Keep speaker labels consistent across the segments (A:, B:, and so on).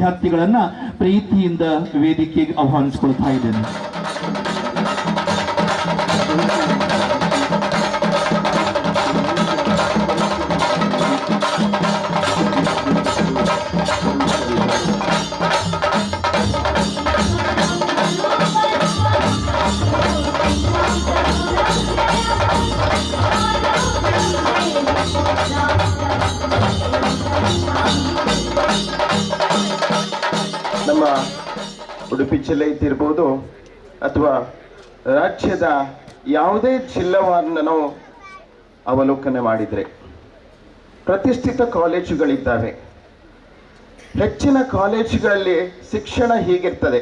A: ವಿದ್ಯಾರ್ಥಿಗಳನ್ನ ಪ್ರೀತಿಯಿಂದ ವೇದಿಕೆಗೆ ಆಹ್ವಾನಿಸಿಕೊಳ್ತಾ ಇದ್ದೇನೆ.
B: ನಮ್ಮ ಉಡುಪಿ ಜಿಲ್ಲೆ ಇದ್ದಿರ್ಬೋದು ಅಥವಾ ರಾಜ್ಯದ ಯಾವುದೇ ಜಿಲ್ಲೆಯನ್ನು ನಾವು ಅವಲೋಕನೆ ಮಾಡಿದರೆ ಪ್ರತಿಷ್ಠಿತ ಕಾಲೇಜುಗಳಿದ್ದಾವೆ. ಹೆಚ್ಚಿನ ಕಾಲೇಜುಗಳಲ್ಲಿ ಶಿಕ್ಷಣ ಹೀಗಿರ್ತದೆ,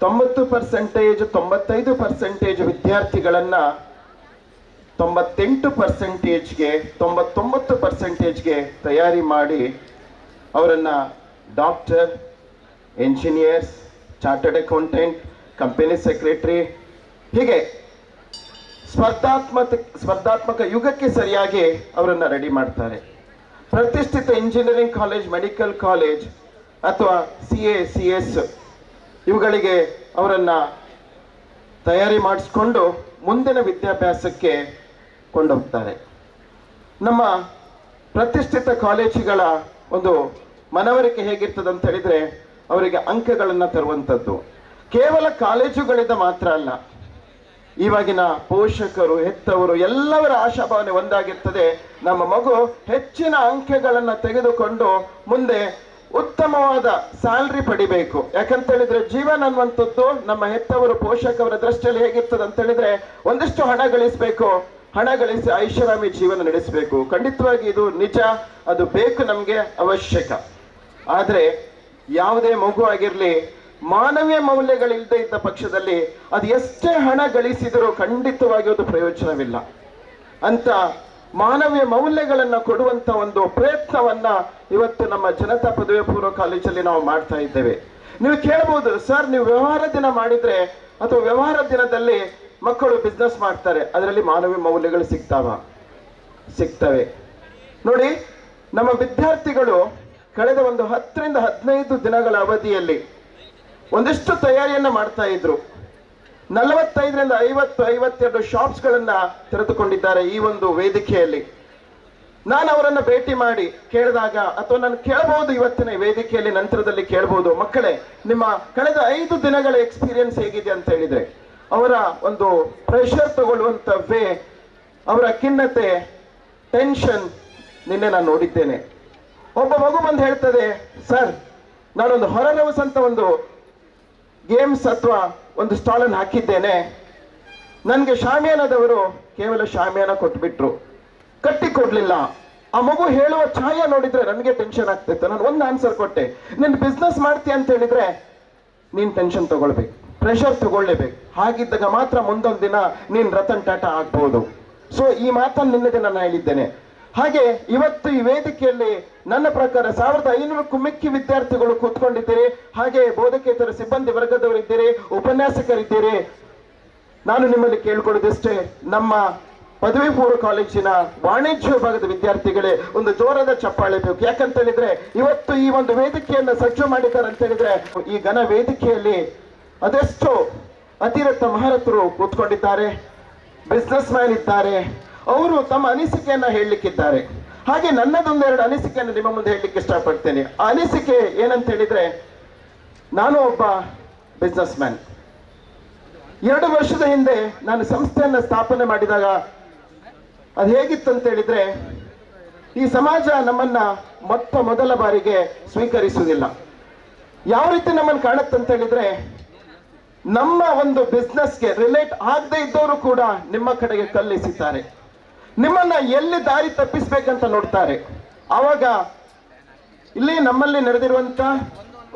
B: 90% 95% ವಿದ್ಯಾರ್ಥಿಗಳನ್ನು 98%ಗೆ 99%ಗೆ ತಯಾರಿ ಮಾಡಿ ಅವರನ್ನು doctor, engineers, chartered accountant, company secretary ಹೀಗೆ ಸ್ಪರ್ಧಾತ್ಮಕ ಯುಗಕ್ಕೆ ಸರಿಯಾಗಿ ಅವರನ್ನು ರೆಡಿ ಮಾಡ್ತಾರೆ. ಪ್ರತಿಷ್ಠಿತ ಇಂಜಿನಿಯರಿಂಗ್ ಕಾಲೇಜ್, ಮೆಡಿಕಲ್ ಕಾಲೇಜ್ ಅಥವಾ CS ಇವುಗಳಿಗೆ ಅವರನ್ನು ತಯಾರಿ ಮಾಡಿಸ್ಕೊಂಡು ಮುಂದಿನ ವಿದ್ಯಾಭ್ಯಾಸಕ್ಕೆ ಕೊಂಡೋಗ್ತಾರೆ. ನಮ್ಮ ಪ್ರತಿಷ್ಠಿತ ಕಾಲೇಜುಗಳ ಒಂದು ಮನವರಿಕೆ ಹೇಗಿರ್ತದೆ ಅಂತ ಹೇಳಿದ್ರೆ ಅವರಿಗೆ ಅಂಕಗಳನ್ನು ತರುವಂಥದ್ದು. ಕೇವಲ ಕಾಲೇಜುಗಳಿಂದ ಮಾತ್ರ ಅಲ್ಲ, ಇವಾಗಿನ ಪೋಷಕರು, ಹೆತ್ತವರು ಎಲ್ಲವರ ಆಶಾಭಾವನೆ ಒಂದಾಗಿರ್ತದೆ, ನಮ್ಮ ಮಗು ಹೆಚ್ಚಿನ ಅಂಕಗಳನ್ನು ತೆಗೆದುಕೊಂಡು ಮುಂದೆ ಉತ್ತಮವಾದ ಸ್ಯಾಲ್ರಿ ಪಡಿಬೇಕು. ಯಾಕಂತ ಹೇಳಿದ್ರೆ ಜೀವನ ಅನ್ನುವಂಥದ್ದು ನಮ್ಮ ಹೆತ್ತವರು, ಪೋಷಕರ ದೃಷ್ಟಿಯಲ್ಲಿ ಹೇಗಿರ್ತದೆ ಅಂತ ಹೇಳಿದ್ರೆ ಒಂದಿಷ್ಟು ಹಣ ಗಳಿಸಬೇಕು, ಹಣ ಗಳಿಸಿ ಐಷಾರಾಮಿ ಜೀವನ ನಡೆಸಬೇಕು. ಖಂಡಿತವಾಗಿ ಇದು ನಿಜ, ಅದು ಬೇಕು, ನಮಗೆ ಅವಶ್ಯಕ. ಆದರೆ ಯಾವುದೇ ಮಗು ಆಗಿರಲಿ, ಮಾನವೀಯ ಮೌಲ್ಯಗಳಿಲ್ಲದೆ ಇದ್ದ ಪಕ್ಷದಲ್ಲಿ ಅದು ಎಷ್ಟೇ ಹಣ ಗಳಿಸಿದರೂ ಖಂಡಿತವಾಗಿ ಅದು ಪ್ರಯೋಜನವಿಲ್ಲ. ಅಂತ ಮಾನವೀಯ ಮೌಲ್ಯಗಳನ್ನು ಕೊಡುವಂತ ಒಂದು ಪ್ರಯತ್ನವನ್ನ ಇವತ್ತು ನಮ್ಮ ಜನತಾ ಪದವಿ ಪೂರ್ವ ಕಾಲೇಜಲ್ಲಿ ನಾವು ಮಾಡ್ತಾ ಇದ್ದೇವೆ. ನೀವು ಕೇಳಬಹುದು, ಸರ್ ನೀವು ವ್ಯವಹಾರ ದಿನ ಮಾಡಿದ್ರೆ ಅಥವಾ ವ್ಯವಹಾರ ದಿನದಲ್ಲಿ ಮಕ್ಕಳು ಬಿಸ್ನೆಸ್ ಮಾಡ್ತಾರೆ, ಅದರಲ್ಲಿ ಮಾನವೀಯ ಮೌಲ್ಯಗಳು ಸಿಗ್ತವೆ. ನೋಡಿ, ನಮ್ಮ ವಿದ್ಯಾರ್ಥಿಗಳು ಕಳೆದ ಒಂದು 10 ರಿಂದ 15 ದಿನಗಳ ಅವಧಿಯಲ್ಲಿ ಒಂದಿಷ್ಟು ತಯಾರಿಯನ್ನ ಮಾಡ್ತಾ ಇದ್ರು. 45 ರಿಂದ 52 ಶಾಪ್ಸ್ಗಳನ್ನ ತೆರೆದುಕೊಂಡಿದ್ದಾರೆ ಈ ಒಂದು ವೇದಿಕೆಯಲ್ಲಿ. ನಾನು ಅವರನ್ನ ಭೇಟಿ ಮಾಡಿ ಕೇಳಿದಾಗ, ಅಥವಾ ನಾನು ಕೇಳಬಹುದು ಇವತ್ತಿನ ವೇದಿಕೆಯಲ್ಲಿ ನಂತರದಲ್ಲಿ ಕೇಳಬಹುದು, ಮಕ್ಕಳೇ ನಿಮ್ಮ ಕಳೆದ 5 ದಿನಗಳ ಎಕ್ಸ್ಪೀರಿಯನ್ಸ್ ಹೇಗಿದೆ ಅಂತ ಹೇಳಿದ್ರೆ ಅವರ ಒಂದು ಪ್ರೆಷರ್ ತಗೊಳ್ಳುವಂತ ವೇ, ಅವರ ಖಿನ್ನತೆ, ಟೆನ್ಷನ್ ನಿನ್ನೆ ನಾನು ನೋಡಿದ್ದೇನೆ. ಒಬ್ಬ ಮಗು ಬಂದು ಹೇಳ್ತದೆ, ಸರ್ ನಾನೊಂದು ಹೊರರ್ ಹೌಸ್ ಅಂತ ಒಂದು ಗೇಮ್ಸ್ ಅಥವಾ ಒಂದು ಸ್ಟಾಲ್ ಅನ್ನು ಹಾಕಿದ್ದೇನೆ, ನನಗೆ ಶಾಮಿಯಾನದವರು ಕೇವಲ ಶಾಮಿಯಾನ ಕೊಟ್ಬಿಟ್ರು, ಕಟ್ಟಿ ಕೊಡ್ಲಿಲ್ಲ. ಆ ಮಗು ಹೇಳುವ ಛಾಯೆ ನೋಡಿದ್ರೆ ನನಗೆ ಟೆನ್ಷನ್ ಆಗ್ತಿತ್ತು. ನಾನು ಒಂದು ಆನ್ಸರ್ ಕೊಟ್ಟೆ, ನೀನು ಬಿಸ್ನೆಸ್ ಮಾಡ್ತೀಯ ಅಂತ ಹೇಳಿದ್ರೆ ನೀನ್ ಟೆನ್ಷನ್ ತಗೊಳ್ಬೇಕು, ಪ್ರೆಷರ್ ತಗೊಳ್ಳೇಬೇಕು. ಹಾಗಿದ್ದಾಗ ಮಾತ್ರ ಮುಂದೊಂದು ದಿನ ನೀನ್ ರತನ್ ಟಾಟಾ ಆಗ್ಬಹುದು. ಸೊ ಈ ಮಾತನ್ನು ನಿನ್ನೆ ದಿನ ನಾನು ಹೇಳಿದ್ದೇನೆ. ಹಾಗೆ ಇವತ್ತು ಈ ವೇದಿಕೆಯಲ್ಲಿ ನನ್ನ ಪ್ರಕಾರ 1500ಕ್ಕೂ ಮಿಕ್ಕಿ ವಿದ್ಯಾರ್ಥಿಗಳು ಕೂತ್ಕೊಂಡಿದ್ದೀರಿ, ಹಾಗೆ ಬೋಧಕೇತರ ಸಿಬ್ಬಂದಿ ವರ್ಗದವರಿದ್ದೀರಿ, ಉಪನ್ಯಾಸಕರಿದ್ದೀರಿ. ನಾನು ನಿಮ್ಮಲ್ಲಿ ಕೇಳ್ಕೊಳ್ಳೋದಷ್ಟೇ, ನಮ್ಮ ಪದವಿ ಪೂರ್ವ ಕಾಲೇಜಿನ ವಾಣಿಜ್ಯ ವಿಭಾಗದ ವಿದ್ಯಾರ್ಥಿಗಳೇ ಒಂದು ಜೋರಾದ ಚಪ್ಪಾಳೆ ಬೇಕು. ಯಾಕಂತ ಹೇಳಿದ್ರೆ ಇವತ್ತು ಈ ಒಂದು ವೇದಿಕೆಯನ್ನು ಸಜ್ಜು ಮಾಡಿದ್ದಾರೆ ಅಂತ ಹೇಳಿದ್ರೆ ಈ ಘನ ವೇದಿಕೆಯಲ್ಲಿ ಅದೆಷ್ಟು ಅತಿರಥ ಮಹಾರಥರು ಕೂತ್ಕೊಂಡಿದ್ದಾರೆ, ಬಿಸ್ನೆಸ್ ಮ್ಯಾನ್ ಇದ್ದಾರೆ, ಅವರು ತಮ್ಮ ಅನಿಸಿಕೆಯನ್ನ ಹೇಳಲಿಕ್ಕಿದ್ದಾರೆ. ಹಾಗೆ ನನ್ನದೊಂದೆರಡು ಅನಿಸಿಕೆಯನ್ನು ನಿಮ್ಮ ಮುಂದೆ ಹೇಳಲಿಕ್ಕೆ ಇಷ್ಟಪಡ್ತೇನೆ. ಆ ಅನಿಸಿಕೆ ಏನಂತ ಹೇಳಿದ್ರೆ, ನಾನು ಒಬ್ಬ ಬಿಸ್ನೆಸ್ ಮ್ಯಾನ್. 2 ವರ್ಷದ ಹಿಂದೆ ನಾನು ಸಂಸ್ಥೆಯನ್ನ ಸ್ಥಾಪನೆ ಮಾಡಿದಾಗ ಅದು ಹೇಗಿತ್ತು ಅಂತ ಹೇಳಿದ್ರೆ, ಈ ಸಮಾಜ ನಮ್ಮನ್ನ ಮೊದಲ ಬಾರಿಗೆ ಸ್ವೀಕರಿಸುವುದಿಲ್ಲ. ಯಾವ ರೀತಿ ನಮ್ಮನ್ನು ಕಾಣುತ್ತಂತ ಹೇಳಿದ್ರೆ, ನಮ್ಮ ಒಂದು ಬಿಸ್ನೆಸ್ಗೆ ರಿಲೇಟ್ ಆಗದೆ ಇದ್ದವರು ಕೂಡ ನಿಮ್ಮ ಕಡೆಗೆ ಕಲ್ಲೆಸಿತಾರೆ, ನಿಮ್ಮನ್ನ ಎಲ್ಲಿ ದಾರಿ ತಪ್ಪಿಸ್ಬೇಕಂತ ನೋಡ್ತಾರೆ. ಆವಾಗ ಇಲ್ಲಿ ನಮ್ಮಲ್ಲಿ ನಡೆದಿರುವಂತ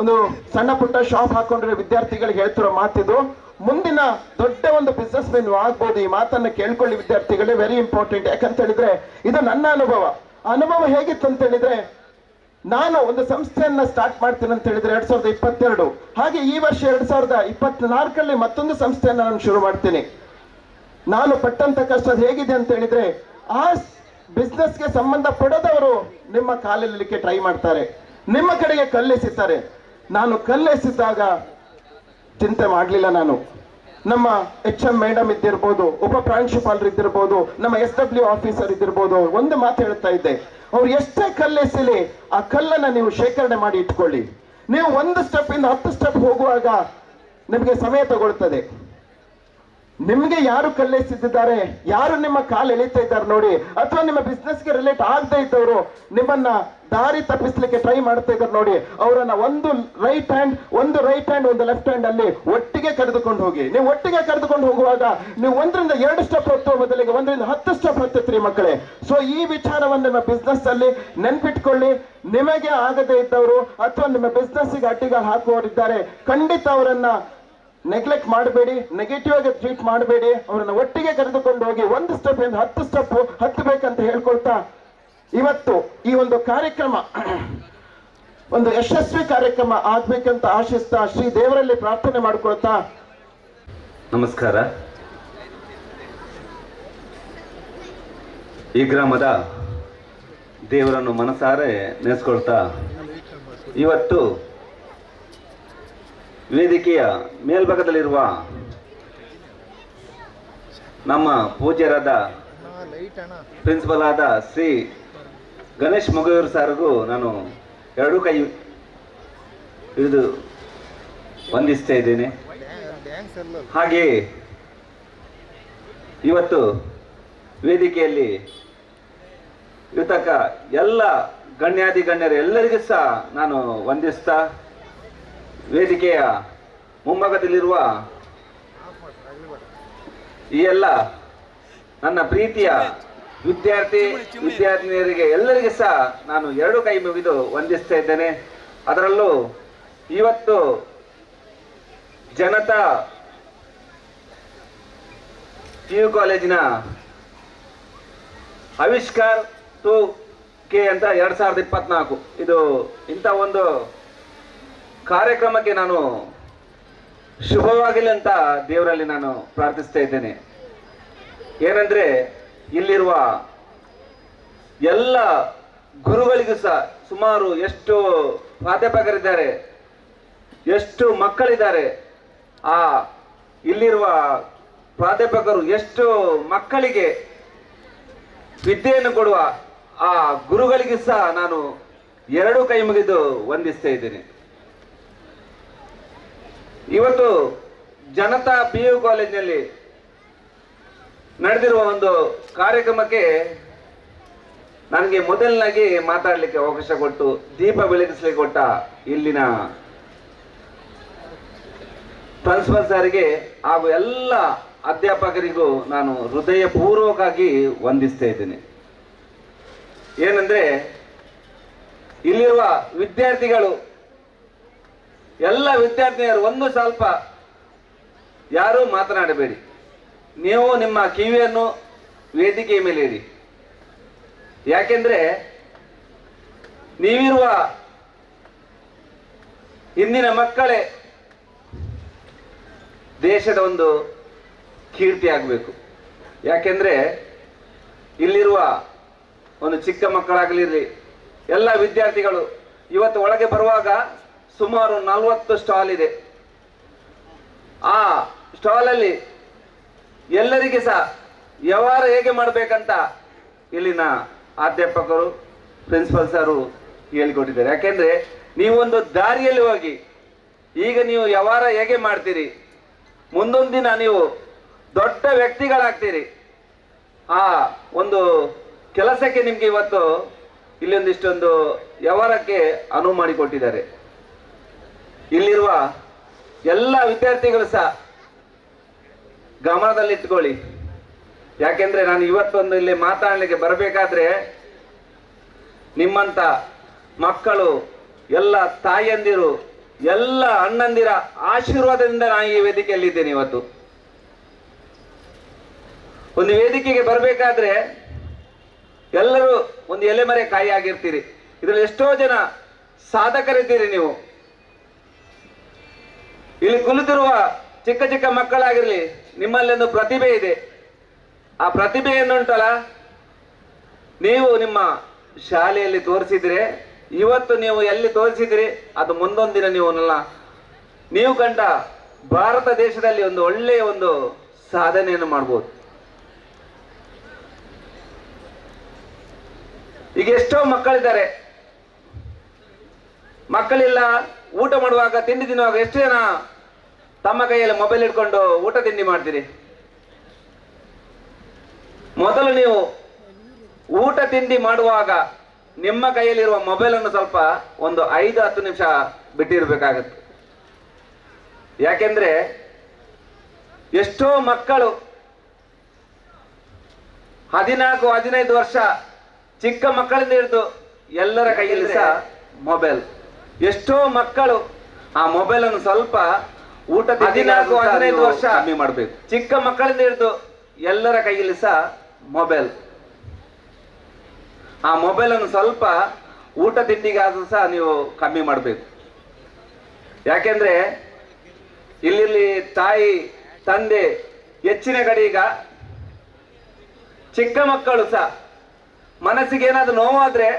B: ಒಂದು ಸಣ್ಣ ಪುಟ್ಟ ಶಾಪ್ ಹಾಕೊಂಡಿರೋ ವಿದ್ಯಾರ್ಥಿಗಳಿಗೆ ಹೇಳ್ತಿರೋ ಮಾತಿದು, ಮುಂದಿನ ದೊಡ್ಡ ಒಂದು ಬಿಸ್ನೆಸ್ ಮೆನ್ ಆಗ್ಬೋದು. ಈ ಮಾತನ್ನ ಕೇಳ್ಕೊಳ್ಳಿ ವಿದ್ಯಾರ್ಥಿಗಳೇ, ವೆರಿ ಇಂಪಾರ್ಟೆಂಟ್. ಯಾಕಂತ ಹೇಳಿದ್ರೆ ಇದು ನನ್ನ ಅನುಭವ ಹೇಗಿತ್ತು ಅಂತ ಹೇಳಿದ್ರೆ, ನಾನು ಒಂದು ಸಂಸ್ಥೆಯನ್ನ ಸ್ಟಾರ್ಟ್ ಮಾಡ್ತೇನೆ ಅಂತ ಹೇಳಿದ್ರೆ 2022, ಹಾಗೆ ಈ ವರ್ಷ 2024 ಮತ್ತೊಂದು ಸಂಸ್ಥೆಯನ್ನ ನಾನು ಶುರು ಮಾಡ್ತೀನಿ. ನಾನು ಪಟ್ಟಂತ ಕಷ್ಟ ಹೇಗಿದೆ ಅಂತ ಹೇಳಿದ್ರೆ, ಆ ಬಿಸ್ನೆಸ್ಗೆ ಸಂಬಂಧ ಪಡೆದವರು ನಿಮ್ಮ ಕಾಲಿಲಿಕ್ಕೆ ಟ್ರೈ ಮಾಡ್ತಾರೆ. ನಿಮ್ಮ ಕಡೆಗೆ ಕಲ್ಲೆಸಿತಾರೆ. ನಾನು ಕಲ್ಲೆಸಿದ್ದಾಗ ಚಿಂತೆ ಮಾಡಲಿಲ್ಲ. ನಾನು ನಮ್ಮ HM ಮೇಡಮ್ ಇದ್ದಿರ್ಬೋದು, ಉಪ ಪ್ರಾಂಶುಪಾಲರು ಇದ್ದಿರ್ಬೋದು, ನಮ್ಮ SW ಆಫೀಸರ್ ಇದ್ದಿರ್ಬೋದು, ಒಂದು ಮಾತು ಹೇಳ್ತಾ ಇದ್ದೆ, ಅವ್ರು ಎಷ್ಟೇ ಕಲ್ಲೆಸಲಿ ಆ ಕಲ್ಲನ್ನ ನೀವು ಶೇಖರಣೆ ಮಾಡಿ ಇಟ್ಕೊಳ್ಳಿ. ನೀವು 1 ಸ್ಟೆಪ್ ಇಂದ 10 ಸ್ಟೆಪ್ ಹೋಗುವಾಗ ನಿಮಗೆ ಸಮಯ ತಗೊಳ್ತದೆ. ನಿಮ್ಗೆ ಯಾರು ಕಲ್ಲೆಸಿದ್ದಾರೆ, ಯಾರು ನಿಮ್ಮ ಕಾಲು ಎಳಿತಾ ಇದ್ದಾರೆ ನೋಡಿ, ಅಥವಾ ನಿಮ್ಮ ಬಿಸ್ನೆಸ್ಗೆ ರಿಲೇಟ್ ಆಗದೆ ಇದ್ದವರು ನಿಮ್ಮನ್ನ ದಾರಿ ತಪ್ಪಿಸ್ಲಿಕ್ಕೆ ಟ್ರೈ ಮಾಡ್ತಾ ಇದ್ದಾರೆ ನೋಡಿ, ಅವರನ್ನ ಒಂದು ರೈಟ್ ಹ್ಯಾಂಡ್ ಒಂದು ಲೆಫ್ಟ್ ಹ್ಯಾಂಡ್ ಅಲ್ಲಿ ಒಟ್ಟಿಗೆ ಕರೆದುಕೊಂಡು ಹೋಗಿ. ನೀವು ಒಟ್ಟಿಗೆ ಕರೆದುಕೊಂಡು ಹೋಗುವಾಗ ನೀವು 1ರಿಂದ 2 ಸ್ಟೆಪ್ ಹತ್ತುವ ಬದಲಿಗೆ 1ರಿಂದ 10 ಸ್ಟೆಪ್ ಹತ್ತುತ್ತೀರಿ ಮಕ್ಕಳೇ. ಸೊ ಈ ವಿಚಾರವನ್ನು ನಿಮ್ಮ ಬಿಸ್ನೆಸ್ ಅಲ್ಲಿ ನೆನ್ಪಿಟ್ಕೊಳ್ಳಿ. ನಿಮಗೆ ಆಗದೆ ಇದ್ದವರು ಅಥವಾ ನಿಮ್ಮ ಬಿಸ್ನೆಸ್ಗೆ ಅಡ್ಡಿಗಳು ಹಾಕುವವರಿದ್ದಾರೆ, ಖಂಡಿತ ಅವರನ್ನ ನೆಗ್ಲೆಕ್ಟ್ ಮಾಡಬೇಡಿ, ನೆಗೆಟಿವ್ ಆಗಿ ಟ್ರೀಟ್ ಮಾಡಬೇಡಿ. ಅವರನ್ನ ಒಟ್ಟಿಗೆ ಕರೆದುಕೊಂಡು ಹೋಗಿ 1 ಸ್ಟೆಪ್ ಇಂದ 10 ಸ್ಟೆಪ್ ಹತ್ತಬೇಕಂತ ಹೇಳ್ಕೊಳ್ತಾ, ಇವತ್ತು ಈ ಒಂದು ಕಾರ್ಯಕ್ರಮ ಒಂದು ಯಶಸ್ವಿ ಕಾರ್ಯಕ್ರಮ ಆಗ್ಬೇಕಂತ ಆಶಿಸ್ತಾ, ಶ್ರೀ ದೇವರಲ್ಲಿ ಪ್ರಾರ್ಥನೆ ಮಾಡ್ಕೊಳ್ತಾ,
C: ನಮಸ್ಕಾರ. ಈ ಗ್ರಾಮದ ದೇವರನ್ನು ಮನಸಾರೆ ನೆನೆಸ್ಕೊಳ್ತಾ, ಇವತ್ತು ವೇದಿಕೆಯ ಮೇಲ್ಭಾಗದಲ್ಲಿರುವ ನಮ್ಮ ಪೂಜ್ಯರಾದ ಪ್ರಿನ್ಸಿಪಲ್ ಆದ ಶ್ರೀ ಗಣೇಶ್ ಮೊಗಯೂರು ಸಾರ್ಗೂ ನಾನು 2 ಕೈ ಹಿಡಿದು ವಂದಿಸ್ತಾ ಇದ್ದೇನೆ. ಹಾಗೆಯೇ ಇವತ್ತು ವೇದಿಕೆಯಲ್ಲಿ ಇರತಕ್ಕ ಎಲ್ಲ ಗಣ್ಯಾಧಿ ಗಣ್ಯರು ಎಲ್ಲರಿಗೂ ಸಹ ನಾನು ವಂದಿಸ್ತಾ, ವೇದಿಕೆಯ ಮುಂಭಾಗದಲ್ಲಿರುವ ಈ ಎಲ್ಲ ನನ್ನ ಪ್ರೀತಿಯ ವಿದ್ಯಾರ್ಥಿನಿಯರಿಗೆ ಎಲ್ಲರಿಗೂ ಸಹ ನಾನು 2 ಕೈ ಮುಗಿದು ವಂದಿಸ್ತಾ ಇದ್ದೇನೆ. ಅದರಲ್ಲೂ ಇವತ್ತು ಜನತಾ PU ಕಾಲೇಜಿನ ಆವಿಷ್ಕಾರ 2K ಅಂತ 2024 ಇದು ಇಂಥ ಒಂದು ಕಾರ್ಯಕ್ರಮಕ್ಕೆ ನಾನು ಶುಭವಾಗಲಿ ಅಂತ ದೇವರಲ್ಲಿ ನಾನು ಪ್ರಾರ್ಥಿಸ್ತಾ ಇದ್ದೇನೆ. ಏನಂದ್ರೆ ಇಲ್ಲಿರುವ ಎಲ್ಲ ಗುರುಗಳಿಗೂ ಸಹ ಸುಮಾರು ಎಷ್ಟು ಪ್ರಾಧ್ಯಾಪಕರಿದ್ದಾರೆ, ಎಷ್ಟು ಮಕ್ಕಳಿದ್ದಾರೆ, ಆ ಇಲ್ಲಿರುವ ಪ್ರಾಧ್ಯಾಪಕರು ಎಷ್ಟು ಮಕ್ಕಳಿಗೆ ವಿದ್ಯೆಯನ್ನು ಕೊಡುವ ಆ ಗುರುಗಳಿಗೂ ಸಹ ನಾನು 2 ಕೈ ಮುಗಿದು ವಂದಿಸ್ತಾ ಇದ್ದೇನೆ. ಇವತ್ತು ಜನತಾ PU ಕಾಲೇಜಿನಲ್ಲಿ ನಡೆದಿರುವ ಒಂದು ಕಾರ್ಯಕ್ರಮಕ್ಕೆ ನನಗೆ ಮೊದಲನಾಗಿ ಮಾತಾಡಲಿಕ್ಕೆ ಅವಕಾಶ ಕೊಟ್ಟು ದೀಪ ಬೆಳಗಿಸಲಿಕ್ಕೆ ಕೊಟ್ಟ ಇಲ್ಲಿನ ಪ್ರಿನ್ಸಿಪಲ್ ಸಾರಿಗೆ ಹಾಗೂ ಎಲ್ಲ ಅಧ್ಯಾಪಕರಿಗೂ ನಾನು ಹೃದಯಪೂರ್ವಕವಾಗಿ ವಂದಿಸ್ತಾ ಇದ್ದೇನೆ. ಏನಂದ್ರೆ ಇಲ್ಲಿರುವ ವಿದ್ಯಾರ್ಥಿಗಳು ಎಲ್ಲ ವಿದ್ಯಾರ್ಥಿನಿಯರು ಒಂದು ಸ್ವಲ್ಪ ಯಾರೂ ಮಾತನಾಡಬೇಡಿ. ನೀವು ನಿಮ್ಮ ಕಿವಿಯನ್ನು ವೇದಿಕೆಯ ಮೇಲೆ ಇಡಿ. ಯಾಕೆಂದ್ರೆ ನೀವಿರುವ ಇಂದಿನ ಮಕ್ಕಳೇ ದೇಶದ ಒಂದು ಕೀರ್ತಿ ಆಗಬೇಕು. ಯಾಕೆಂದ್ರೆ ಇಲ್ಲಿರುವ ಒಂದು ಚಿಕ್ಕ ಮಕ್ಕಳಾಗಲಿರಲಿ, ಎಲ್ಲ ವಿದ್ಯಾರ್ಥಿಗಳು ಇವತ್ತು ಒಳಗೆ ಬರುವಾಗ ಸುಮಾರು 40 ಸ್ಟಾಲ್ ಇದೆ. ಆ ಸ್ಟಾಲಲ್ಲಿ ಎಲ್ಲರಿಗೆ ಸಹ ವ್ಯವಹಾರ ಹೇಗೆ ಮಾಡಬೇಕಂತ ಇಲ್ಲಿನ ಅಧ್ಯಾಪಕರು ಪ್ರಿನ್ಸಿಪಲ್ ಸಾರು ಹೇಳಿಕೊಟ್ಟಿದ್ದಾರೆ. ಯಾಕೆಂದ್ರೆ ನೀವೊಂದು ದಾರಿಯಲ್ಲಿ ಹೋಗಿ ಈಗ ನೀವು ವ್ಯವಹಾರ ಹೇಗೆ ಮಾಡ್ತೀರಿ, ಮುಂದೊಂದು ದಿನ ನೀವು ದೊಡ್ಡ ವ್ಯಕ್ತಿಗಳಾಗ್ತೀರಿ. ಆ ಒಂದು ಕೆಲಸಕ್ಕೆ ನಿಮ್ಗೆ ಇವತ್ತು ಇಲ್ಲೊಂದಿಷ್ಟೊಂದು ವ್ಯವಹಾರಕ್ಕೆ ಅನುವು ಮಾಡಿಕೊಟ್ಟಿದ್ದಾರೆ. ಇಲ್ಲಿರುವ ಎಲ್ಲ ವಿದ್ಯಾರ್ಥಿಗಳು ಸಹ ಗಮನದಲ್ಲಿಟ್ಕೊಳ್ಳಿ. ಯಾಕೆಂದ್ರೆ ನಾನು ಇವತ್ತೊಂದು ಇಲ್ಲಿ ಮಾತಾಡಲಿಕ್ಕೆ ಬರಬೇಕಾದ್ರೆ ನಿಮ್ಮಂತ ಮಕ್ಕಳು, ಎಲ್ಲ ತಾಯಂದಿರು, ಎಲ್ಲ ಅಣ್ಣಂದಿರ ಆಶೀರ್ವಾದದಿಂದ ನಾನು ಈ ವೇದಿಕೆಯಲ್ಲಿದ್ದೇನೆ. ಇವತ್ತು ಒಂದು ವೇದಿಕೆಗೆ ಬರಬೇಕಾದ್ರೆ ಎಲ್ಲರೂ ಒಂದು ಎಲೆಮರೆ ಕಾಯಿ ಆಗಿರ್ತೀರಿ. ಇದರಲ್ಲಿ ಎಷ್ಟೋ ಜನ ಸಾಧಕರಿದ್ದೀರಿ. ನೀವು ಇಲ್ಲಿ ಕುಳಿತಿರುವ ಚಿಕ್ಕ ಚಿಕ್ಕ ಮಕ್ಕಳಾಗಿರ್ಲಿ, ನಿಮ್ಮಲ್ಲಿ ಒಂದು ಪ್ರತಿಭೆ ಇದೆ. ಆ ಪ್ರತಿಭೆಯನ್ನುಂಟಲ್ಲ ನೀವು ನಿಮ್ಮ ಶಾಲೆಯಲ್ಲಿ ತೋರಿಸಿದ್ರೆ ಇವತ್ತು ನೀವು ಎಲ್ಲಿ ತೋರಿಸಿದಿರಿ ಅದು ಮುಂದೊಂದಿನ ನೀವು ಕಂಡ ಭಾರತ ದೇಶದಲ್ಲಿ ಒಂದು ಒಳ್ಳೆಯ ಒಂದು ಸಾಧನೆಯನ್ನು ಮಾಡ್ಬೋದು. ಈಗ ಎಷ್ಟೋ ಮಕ್ಕಳಿದ್ದಾರೆ, ಮಕ್ಕಳಿಲ್ಲ, ಊಟ ಮಾಡುವಾಗ ತಿಂಡಿ ತಿನ್ನುವಾಗ ಎಷ್ಟು ಜನ ತಮ್ಮ ಕೈಯಲ್ಲಿ ಮೊಬೈಲ್ ಇಟ್ಕೊಂಡು ಊಟ ತಿಂಡಿ ಮಾಡ್ತೀರಿ? ಮೊದಲು ನೀವು ಊಟ ತಿಂಡಿ ಮಾಡುವಾಗ ನಿಮ್ಮ ಕೈಯಲ್ಲಿರುವ ಮೊಬೈಲ್ ಅನ್ನು ಸ್ವಲ್ಪ ಒಂದು 5-10 ನಿಮಿಷ ಬಿಟ್ಟಿರ್ಬೇಕಾಗತ್ತೆ. ಯಾಕೆಂದ್ರೆ ಎಷ್ಟೋ ಮಕ್ಕಳು 14-15 ವರ್ಷ ಚಿಕ್ಕ ಮಕ್ಕಳಿಂದ ಹಿಡಿದು ಎಲ್ಲರ ಕೈಯಲ್ಲಿ ಸಹ ಮೊಬೈಲ್. ಎಷ್ಟೋ ಮಕ್ಕಳು ಆ ಮೊಬೈಲ್ ಅನ್ನು ಸ್ವಲ್ಪ ಊಟ 14-15 ವರ್ಷ ಕಮ್ಮಿ ಮಾಡಬೇಕು. ಚಿಕ್ಕ ಮಕ್ಕಳಿಂದ ಹಿಡಿದು ಎಲ್ಲರ ಕೈಯಲ್ಲಿ ಸಹ ಮೊಬೈಲ್. ಆ ಮೊಬೈಲ್ ಅನ್ನು ಸ್ವಲ್ಪ ಊಟ ತಿಂಡಿಗಾದ್ರೂ ಸಹ ನೀವು ಕಮ್ಮಿ ಮಾಡಬೇಕು. ಯಾಕೆಂದ್ರೆ ಇಲ್ಲಿ ತಾಯಿ ತಂದೆ ಹೆಚ್ಚಿನ ಕಡೆ ಈಗ ಚಿಕ್ಕ ಮಕ್ಕಳು ಸಹ ಮನಸ್ಸಿಗೆ ಏನಾದ್ರು ನೋವಾದ್ರೆ,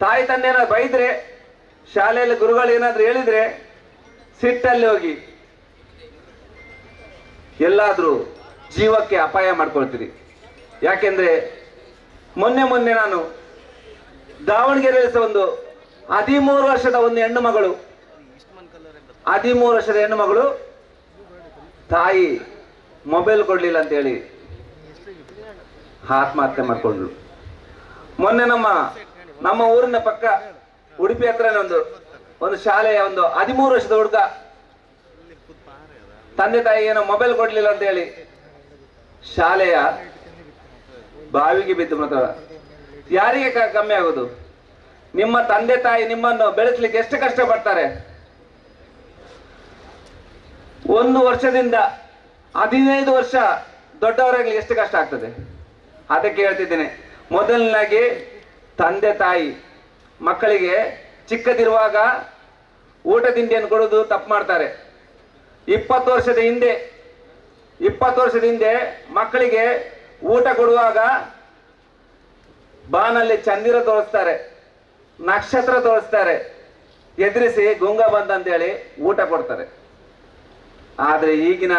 C: ತಾಯಿ ತಂದೆ ಏನಾದ್ರು ಬೈದ್ರೆ, ಶಾಲೆಯಲ್ಲಿ ಗುರುಗಳು ಏನಾದ್ರು ಹೇಳಿದ್ರೆ ಸಿಟ್ಟಲ್ಲಿ ಹೋಗಿ ಎಲ್ಲಾದ್ರೂ ಜೀವಕ್ಕೆ ಅಪಾಯ ಮಾಡ್ಕೊಳ್ತೀರಿ. ಯಾಕೆಂದ್ರೆ ಮೊನ್ನೆ ನಾನು ದಾವಣಗೆರೆಯಲ್ಲಿ ಸಹ ಒಂದು 13 ವರ್ಷದ ಒಂದು ಹೆಣ್ಣು ಮಗಳು, 13 ವರ್ಷದ ಹೆಣ್ಣು ಮಗಳು ತಾಯಿ ಮೊಬೈಲ್ ಕೊಡ್ಲಿಲ್ಲ ಅಂತ ಹೇಳಿ ಆತ್ಮಹತ್ಯೆ ಮಾಡ್ಕೊಂಡ್ರು. ಮೊನ್ನೆ ನಮ್ಮ ಊರಿನ ಪಕ್ಕ ಉಡುಪಿ ಹತ್ರನೇ ಒಂದು ಶಾಲೆಯ ಒಂದು 13 ವರ್ಷದ ಹುಡುಗ ತಂದೆ ತಾಯಿ ಏನೋ ಮೊಬೈಲ್ ಕೊಡ್ಲಿಲ್ಲ ಅಂತ ಹೇಳಿ ಶಾಲೆಯ ಬಾವಿಗೆ ಬಿದ್ದು ಮಾತ್ರ. ಯಾರಿಗೆ ಕಮ್ಮಿ ಆಗೋದು? ನಿಮ್ಮ ತಂದೆ ತಾಯಿ ನಿಮ್ಮನ್ನು ಬೆಳೆಸಲಿಕ್ಕೆ ಎಷ್ಟು ಕಷ್ಟಪಡ್ತಾರೆ. 1 ವರ್ಷದಿಂದ 15 ವರ್ಷ ದೊಡ್ಡವರಾಗಲಿ ಎಷ್ಟು ಕಷ್ಟ ಆಗ್ತದೆ. ಅದಕ್ಕೆ ಹೇಳ್ತಿದ್ದೇನೆ, ಮೊದಲನಾಗಿ ತಂದೆ ತಾಯಿ ಮಕ್ಕಳಿಗೆ ಚಿಕ್ಕದಿರುವಾಗ ಊಟ ತಿಂಡಿಯನ್ನು ಕೊಡೋದು ತಪ್ಪು ಮಾಡ್ತಾರೆ. 20 ವರ್ಷದ ಹಿಂದೆ ಮಕ್ಕಳಿಗೆ ಊಟ ಕೊಡುವಾಗ ಬಾನಲ್ಲಿ ಚಂದಿರ ತೋರಿಸ್ತಾರೆ, ನಕ್ಷತ್ರ ತೋರಿಸ್ತಾರೆ, ಎದುರಿಸಿ ಗುಂಗ ಬಂದಂತೇಳಿ ಊಟ ಕೊಡ್ತಾರೆ. ಆದ್ರೆ ಈಗಿನ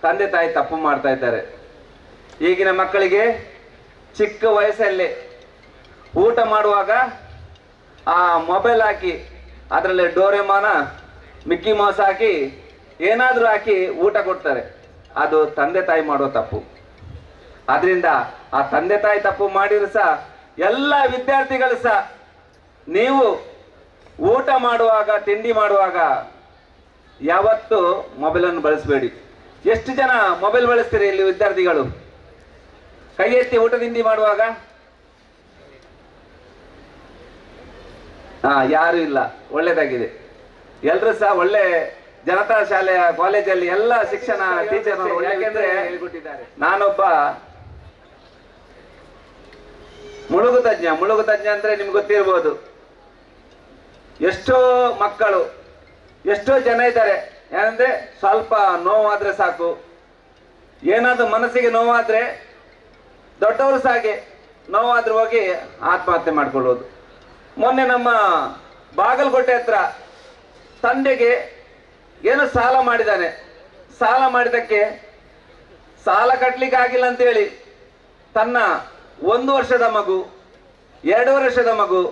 C: ತಂದೆ ತಾಯಿ ತಪ್ಪು ಮಾಡ್ತಾ ಇದ್ದಾರೆ. ಈಗಿನ ಮಕ್ಕಳಿಗೆ ಚಿಕ್ಕ ವಯಸ್ಸಲ್ಲಿ ಊಟ ಮಾಡುವಾಗ ಆ ಮೊಬೈಲ್ ಹಾಕಿ ಅದರಲ್ಲಿ ಡೋರೆಮಾನ, ಮಿಕ್ಕಿ ಮೌಸ್ ಹಾಕಿ ಏನಾದ್ರೂ ಹಾಕಿ ಊಟ ಕೊಡ್ತಾರೆ. ಅದು ತಂದೆ ತಾಯಿ ಮಾಡೋ ತಪ್ಪು. ಆದ್ರಿಂದ ಆ ತಂದೆ ತಾಯಿ ತಪ್ಪು ಮಾಡಿದ್ರು ಸಹ ಎಲ್ಲ ವಿದ್ಯಾರ್ಥಿಗಳು ಸಹ ನೀವು ಊಟ ಮಾಡುವಾಗ ತಿಂಡಿ ಮಾಡುವಾಗ ಯಾವತ್ತು ಮೊಬೈಲ್ ಅನ್ನು ಬಳಸಬೇಡಿ. ಎಷ್ಟು ಜನ ಮೊಬೈಲ್ ಬಳಸ್ತೀರಿ ಇಲ್ಲಿ ವಿದ್ಯಾರ್ಥಿಗಳು? ಕೈ ಎತ್ತಿ ಊಟ ತಿಂಡಿ ಮಾಡುವಾಗ. ಯಾರು ಇಲ್ಲ, ಒಳ್ಳೇದಾಗಿದೆ. ಎಲ್ಲರೂ ಸಹ ಒಳ್ಳೆ ಜನತಾ ಶಾಲೆಯ ಕಾಲೇಜಲ್ಲಿ ಎಲ್ಲ ಶಿಕ್ಷಣ ಟೀಚರ್ ಯಾಕೆಂದ್ರೆ ಹೇಳ್ಕೊಟ್ಟಿದ್ದಾರೆ. ನಾನೊಬ್ಬ ಮುಳುಗು ತಜ್ಞ ಅಂದ್ರೆ ನಿಮ್ಗೆ ಗೊತ್ತಿರ್ಬೋದು. ಎಷ್ಟೋ ಮಕ್ಕಳು, ಎಷ್ಟೋ ಜನ ಇದ್ದಾರೆ, ಏನಂದ್ರೆ ಸ್ವಲ್ಪ ನೋವಾದ್ರೆ ಸಾಕು, ಏನಾದ್ರು ಮನಸ್ಸಿಗೆ ನೋವಾದ್ರೆ, ದೊಡ್ಡವರು ಸಹ ಹಾಗೆ ನೋವಾದ್ರೆ ಹೋಗಿ ಆತ್ಮಹತ್ಯೆ ಮಾಡ್ಕೊಳ್ಳೋದು. ಮೊನ್ನೆ ನಮ್ಮ ಬಾಗಲಕೋಟೆ ಹತ್ರ ತಂದೆಗೆ ಏನೋ ಸಾಲ ಮಾಡಿದ್ದಾನೆ. ಸಾಲ ಮಾಡಿದಕ್ಕೆ ಸಾಲ ಕಟ್ಟಲಿಕ್ಕೆ ಆಗಿಲ್ಲ ಅಂತೇಳಿ ತನ್ನ 1 ವರ್ಷದ ಮಗು, 2 ವರ್ಷದ ಮಗು,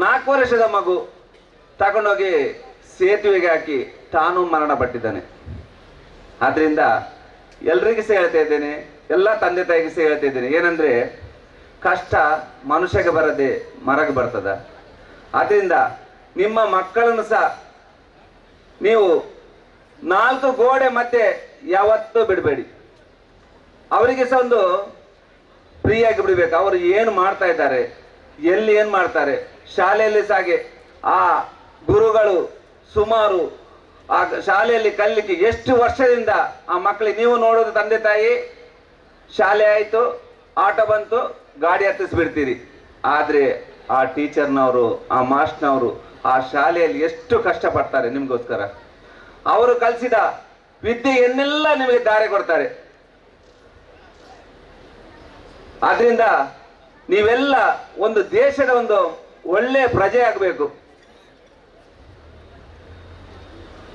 C: 4 ವರ್ಷದ ಮಗು ತಗೊಂಡೋಗಿ ಸೇತುವೆಗೆ ಹಾಕಿ ತಾನು ಮರಣ ಪಟ್ಟಿದ್ದಾನೆ. ಆದ್ರಿಂದ ಎಲ್ರಿಗೂ ಸಹ ಹೇಳ್ತಾ ಇದ್ದೇನೆ, ಎಲ್ಲ ತಂದೆ ತಾಯಿಗೆ ಸಹ ಹೇಳ್ತಾ ಇದ್ದೇನೆ, ಏನಂದ್ರೆ ಕಷ್ಟ ಮನುಷ್ಯಗೆ ಬರದೆ ಮರಗೆ ಬರ್ತದ. ಆದ್ರಿಂದ ನಿಮ್ಮ ಮಕ್ಕಳನ್ನು ಸಹ ನೀವು 4 ಗೋಡೆ ಮಧ್ಯೆ ಯಾವತ್ತೂ ಬಿಡಬೇಡಿ. ಅವರಿಗೆ ಸಹ ಒಂದು ಫ್ರೀಯಾಗಿ ಬಿಡಬೇಕು. ಅವರು ಏನು ಮಾಡ್ತಾ ಇದ್ದಾರೆ, ಎಲ್ಲಿ ಏನು ಮಾಡ್ತಾರೆ. ಶಾಲೆಯಲ್ಲಿ ಸಹ ಹಾಗೆ ಆ ಗುರುಗಳು ಸುಮಾರು ಆ ಶಾಲೆಯಲ್ಲಿ ಕಲಿಲಿಕ್ಕೆ ಎಷ್ಟು ವರ್ಷದಿಂದ ಆ ಮಕ್ಕಳಿಗೆ ನೀವು ನೋಡೋದು, ತಂದೆ ತಾಯಿ ಶಾಲೆ ಆಯಿತು, ಆಟೋ ಬಂತು, ಗಾಡಿ ಹತ್ತಿಸ್ಬಿಡ್ತೀರಿ. ಆದರೆ ಆ ಟೀಚರ್ನವರು, ಆ ಮಾಸ್ಟರ್ನವರು ಆ ಶಾಲೆಯಲ್ಲಿ ಎಷ್ಟು ಕಷ್ಟಪಡ್ತಾರೆ ನಿಮಗೋಸ್ಕರ. ಅವರು ಕಲಿಸಿದ ವಿದ್ಯೆಯನ್ನೆಲ್ಲ ನಿಮಗೆ ದಾರಿ ಕೊಡ್ತಾರೆ. ಆದ್ರಿಂದ ನೀವೆಲ್ಲ ಒಂದು ದೇಶದ ಒಂದು ಒಳ್ಳೆ ಪ್ರಜೆ ಆಗಬೇಕು.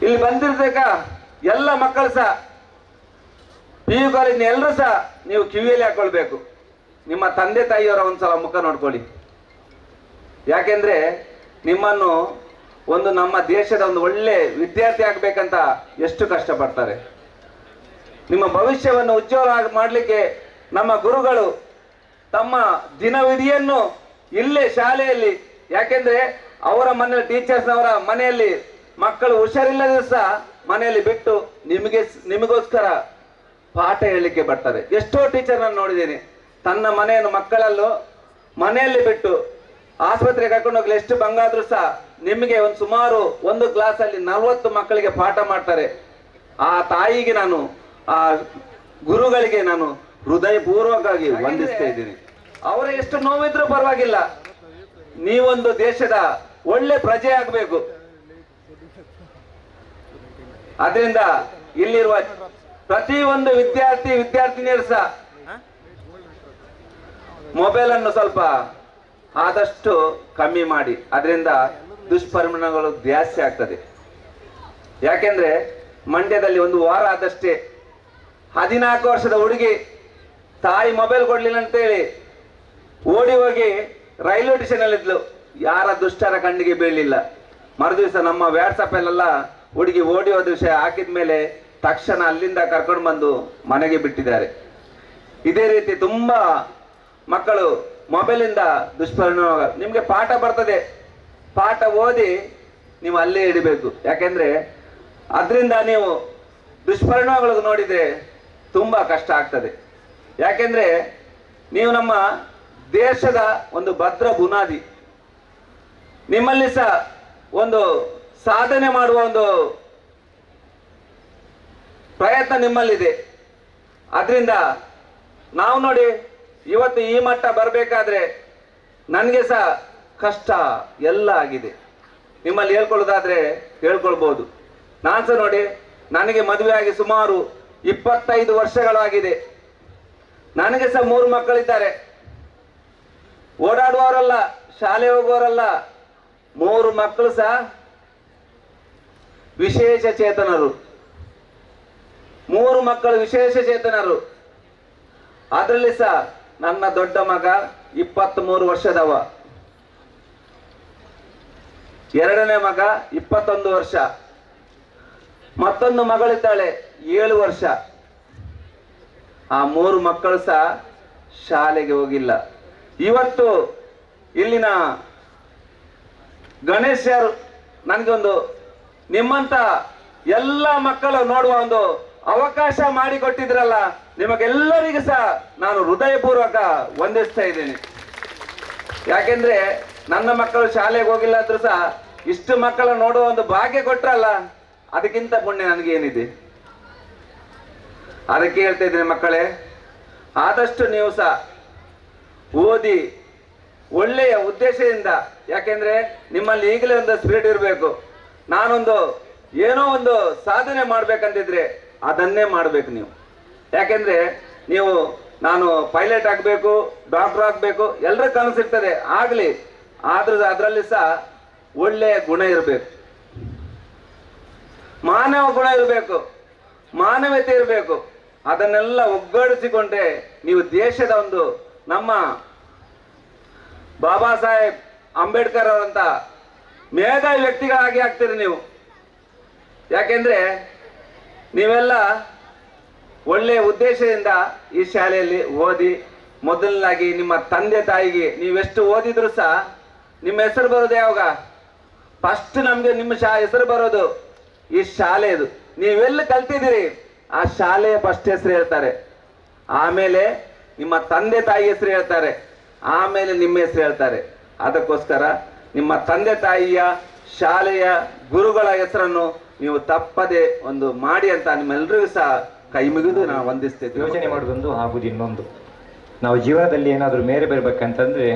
C: ಇಲ್ಲಿ ಬಂದಿರ್ತಕ್ಕ ಎಲ್ಲ ಮಕ್ಕಳು ಸಹ PU ಕಾಲೇಜಿನ ಎಲ್ಲರೂ ಸಹ ನೀವು ಕಿವಿಯಲ್ಲಿ ಹಾಕೊಳ್ಬೇಕು. ನಿಮ್ಮ ತಂದೆ ತಾಯಿಯವರ ಒಂದ್ಸಲ ಮುಖ ನೋಡ್ಕೊಳ್ಳಿ. ಯಾಕೆಂದ್ರೆ ನಿಮ್ಮನ್ನು ಒಂದು ನಮ್ಮ ದೇಶದ ಒಂದು ಒಳ್ಳೆ ವಿದ್ಯಾರ್ಥಿ ಆಗ್ಬೇಕಂತ ಎಷ್ಟು ಕಷ್ಟಪಡ್ತಾರೆ. ನಿಮ್ಮ ಭವಿಷ್ಯವನ್ನು ಉಜ್ವಲ ಮಾಡಲಿಕ್ಕೆ ನಮ್ಮ ಗುರುಗಳು ತಮ್ಮ ದಿನವಿಡಿಯನ್ನು ಇಲ್ಲೇ ಶಾಲೆಯಲ್ಲಿ, ಯಾಕೆಂದ್ರೆ ಅವರ ಮನೆಯಲ್ಲಿ ಟೀಚರ್ಸ್ನವರ ಮನೆಯಲ್ಲಿ ಮಕ್ಕಳು ಹುಷಾರಿಲ್ಲದ ಸಹ ಮನೆಯಲ್ಲಿ ಬಿಟ್ಟು ನಿಮಗೋಸ್ಕರ ಪಾಠ ಹೇಳಲಿಕ್ಕೆ ಬರ್ತಾರೆ. ಎಷ್ಟೋ ಟೀಚರ್ ನಾನು ನೋಡಿದ್ದೀನಿ, ತನ್ನ ಮನೆಯನ್ನು ಮಕ್ಕಳಲ್ಲೂ ಮನೆಯಲ್ಲಿ ಬಿಟ್ಟು ಆಸ್ಪತ್ರೆಗೆ ಕರ್ಕೊಂಡು ಹೋಗ್ಲಿ ಎಷ್ಟು ಬಂಗಾದ್ರೂ ಸಹ ನಿಮಗೆ ಒಂದು ಸುಮಾರು ಒಂದು ಕ್ಲಾಸಲ್ಲಿ 40 ಮಕ್ಕಳಿಗೆ ಪಾಠ ಮಾಡ್ತಾರೆ. ಆ ತಾಯಿಗೆ ನಾನು, ಆ ಗುರುಗಳಿಗೆ ನಾನು ಹೃದಯಪೂರ್ವಕವಾಗಿ ವಂದಿಸ್ತಾ ಇದ್ದೀನಿ. ಅವರ ಎಷ್ಟು ನೋವಿದ್ರೂ ಪರವಾಗಿಲ್ಲ, ನೀವೊಂದು ದೇಶದ ಒಳ್ಳೆ ಪ್ರಜೆ ಆಗಬೇಕು. ಅದರಿಂದ ಇಲ್ಲಿರುವ ಪ್ರತಿಯೊಂದು ವಿದ್ಯಾರ್ಥಿನಿಯರು ಸಹ ಮೊಬೈಲ್ ಅನ್ನು ಸ್ವಲ್ಪ ಆದಷ್ಟು ಕಮ್ಮಿ ಮಾಡಿ, ಅದರಿಂದ ದುಷ್ಪರಿಣಾಮಗಳು ಜಾಸ್ತಿ ಆಗ್ತದೆ. ಯಾಕೆಂದ್ರೆ ಮಂಡ್ಯದಲ್ಲಿ ಒಂದು ವಾರ ಆದಷ್ಟೇ 14 ವರ್ಷದ ಹುಡುಗಿ ತಾಯಿ ಮೊಬೈಲ್ ಕೊಡ್ಲಿಲ್ಲ ಅಂತೇಳಿ ಓಡಿ ಹೋಗಿ ರೈಲ್ವೆ ಸ್ಟೇಷನ್ ಅಲ್ಲಿ ಇದ್ಲು. ಯಾರ ದುಷ್ಟರ ಕಣ್ಣಿಗೆ ಬೀಳಲಿಲ್ಲ. ಮರುದಿವಸ ನಮ್ಮ ವಾಟ್ಸಪ್ಪಲ್ಲೆಲ್ಲ ಹುಡುಗಿ ಓಡಿ ಹೋದ ವಿಷಯ ಹಾಕಿದ ಮೇಲೆ ತಕ್ಷಣ ಅಲ್ಲಿಂದ ಕರ್ಕೊಂಡು ಬಂದು ಮನೆಗೆ ಬಿಟ್ಟಿದ್ದಾರೆ. ಇದೇ ರೀತಿ ತುಂಬಾ ಮಕ್ಕಳು ಮೊಬೈಲಿಂದ ದುಷ್ಪರಿಣಾಮ. ನಿಮ್ಗೆ ಪಾಠ ಬರ್ತದೆ, ಪಾಠ ಓದಿ ನೀವು ಅಲ್ಲೇ ಇಡಬೇಕು. ಯಾಕೆಂದ್ರೆ ಅದರಿಂದ ನೀವು ದುಷ್ಪರಿಣಾಮಗಳು ನೋಡಿದ್ರೆ ತುಂಬಾ ಕಷ್ಟ ಆಗ್ತದೆ. ಯಾಕೆಂದ್ರೆ ನೀವು ನಮ್ಮ ದೇಶದ ಒಂದು ಭದ್ರ ಬುನಾದಿ. ನಿಮ್ಮಲ್ಲಿ ಸಹ ಒಂದು ಸಾಧನೆ ಮಾಡುವ ಒಂದು ಪ್ರಯತ್ನ ನಿಮ್ಮಲ್ಲಿದೆ. ಅದರಿಂದ ನಾವು ನೋಡಿ ಇವತ್ತು ಈ ಮಟ್ಟ ಬರಬೇಕಾದ್ರೆ ನನಗೆ ಸಹ ಕಷ್ಟ ಎಲ್ಲ ಆಗಿದೆ. ನಿಮ್ಮಲ್ಲಿ ಹೇಳ್ಕೊಳ್ಳೋದಾದ್ರೆ ಹೇಳ್ಕೊಳ್ಬಹುದು. ನಾನು ಸಹ ನೋಡಿ, ನನಗೆ ಮದುವೆ ಆಗಿ ಸುಮಾರು 25 ವರ್ಷಗಳಾಗಿದೆ. ನನಗೆ ಸಹ 3 ಮಕ್ಕಳಿದ್ದಾರೆ. ಓಡಾಡುವವರಲ್ಲ, ಶಾಲೆ ಹೋಗುವವರಲ್ಲ, 3 ಮಕ್ಕಳು ಸಹ ವಿಶೇಷ ಚೇತನರು. 3 ಮಕ್ಕಳು ವಿಶೇಷ ಚೇತನರು. ಅದರಲ್ಲಿ ಸಹ ನನ್ನ ದೊಡ್ಡ ಮಗ 23 ವರ್ಷದವ, ಎರಡನೇ ಮಗ 21 ವರ್ಷ, ಮತ್ತೊಂದು ಮಗಳಿದ್ದಾಳೆ 7 ವರ್ಷ. ಆ 3 ಮಕ್ಕಳು ಸಹ ಶಾಲೆಗೆ ಹೋಗಿಲ್ಲ. ಇವತ್ತು ಇಲ್ಲಿನ ಗಣೇಶರು ನನಗೊಂದು ನಿಮ್ಮಂತ ಎಲ್ಲ ಮಕ್ಕಳು ನೋಡುವ ಒಂದು ಅವಕಾಶ ಮಾಡಿಕೊಟ್ಟಿದ್ರಲ್ಲ, ನಿಮಗೆಲ್ಲರಿಗೂ ಸಹ ನಾನು ಹೃದಯಪೂರ್ವಕ ವಂದಿಸ್ತಾ ಇದ್ದೇನೆ. ಯಾಕೆಂದ್ರೆ ನನ್ನ ಮಕ್ಕಳು ಶಾಲೆಗೆ ಹೋಗಿಲ್ಲ ಆದ್ರೂ ಸಹ ಇಷ್ಟು ಮಕ್ಕಳ ನೋಡುವ ಒಂದು ಭಾಗ್ಯ ಕೊಟ್ರಲ್ಲ, ಅದಕ್ಕಿಂತ ಪುಣ್ಯ ನನಗೇನಿದೆ. ಅದಕ್ಕೆ ಹೇಳ್ತಾ ಇದ್ದೀನಿ ಮಕ್ಕಳೇ, ಆದಷ್ಟು ನೀವು ಸಹ ಓದಿ ಒಳ್ಳೆಯ ಉದ್ದೇಶದಿಂದ, ಯಾಕೆಂದ್ರೆ ನಿಮ್ಮಲ್ಲಿ ಈಗಲೇ ಒಂದು ಸ್ಪಿರಿಟ್ ಇರಬೇಕು. ನಾನೊಂದು ಏನೋ ಒಂದು ಸಾಧನೆ ಮಾಡ್ಬೇಕಂತಿದ್ರೆ ಅದನ್ನೇ ಮಾಡ್ಬೇಕು ನೀವು. ಯಾಕೆಂದ್ರೆ ನೀವು ನಾನು ಪೈಲಟ್ ಆಗಬೇಕು, ಡಾಕ್ಟರ್ ಆಗಬೇಕು, ಎಲ್ಲರ ಕನಸಿರ್ತದೆ, ಆಗ್ಲಿ. ಆದ್ರೂ ಅದರಲ್ಲಿ ಸಹ ಒಳ್ಳೆಯ ಗುಣ ಇರಬೇಕು, ಮಾನವ ಗುಣ ಇರಬೇಕು, ಮಾನವತೆ ಇರಬೇಕು. ಅದನ್ನೆಲ್ಲ ಒಗ್ಗೂಡಿಸಿಕೊಂಡ್ರೆ ನೀವು ದೇಶದ ಒಂದು ನಮ್ಮ ಬಾಬಾ ಸಾಹೇಬ್ ಅಂಬೇಡ್ಕರ್ ಅವರಂತ ಮೇಧಾವಿ ವ್ಯಕ್ತಿಗಳಾಗಿ ಆಗ್ತೀರಿ ನೀವು. ಯಾಕೆಂದ್ರೆ ನೀವೆಲ್ಲ ಒಳ್ಳೆಯ ಉದ್ದೇಶದಿಂದ ಈ ಶಾಲೆಯಲ್ಲಿ ಓದಿ, ಮೊದಲನಾಗಿ ನಿಮ್ಮ ತಂದೆ ತಾಯಿಗೆ ನೀವೆಷ್ಟು ಓದಿದ್ರು ಸಹ ನಿಮ್ಮ ಹೆಸರು ಬರೋದು ಯಾವಾಗ? ಫಸ್ಟ್ ನಮ್ಗೆ ನಿಮ್ಮ ಹೆಸರು ಬರೋದು ಈ ಶಾಲೆದು. ನೀವೆಲ್ಲ ಕಲ್ತಿದ್ದೀರಿ ಆ ಶಾಲೆಯ ಫಸ್ಟ್ ಹೆಸರು ಹೇಳ್ತಾರೆ, ಆಮೇಲೆ ನಿಮ್ಮ ತಂದೆ ತಾಯಿ ಹೆಸರು ಹೇಳ್ತಾರೆ, ಆಮೇಲೆ ನಿಮ್ಮ ಹೆಸರು ಹೇಳ್ತಾರೆ. ಅದಕ್ಕೋಸ್ಕರ ನಿಮ್ಮ ತಂದೆ ತಾಯಿಯ, ಶಾಲೆಯ ಗುರುಗಳ ಹೆಸರನ್ನು ನೀವು ತಪ್ಪದೆ ಒಂದು ಮಾಡಿ ಅಂತ ನಿಮ್ಮೆಲ್ಲರಿಗೂ ಸಹ ಕೈ ಮುಗಿದು ನಾವು ವಂದಿಸ್ತೇವೆ.
D: ಯೋಚನೆ ಮಾಡೋದೊಂದು ಆಗುದು ಇನ್ನೊಂದು. ನಾವು ಜೀವನದಲ್ಲಿ ಏನಾದರೂ ಮೇರೆ ಬರಬೇಕಂತಂದ್ರೆ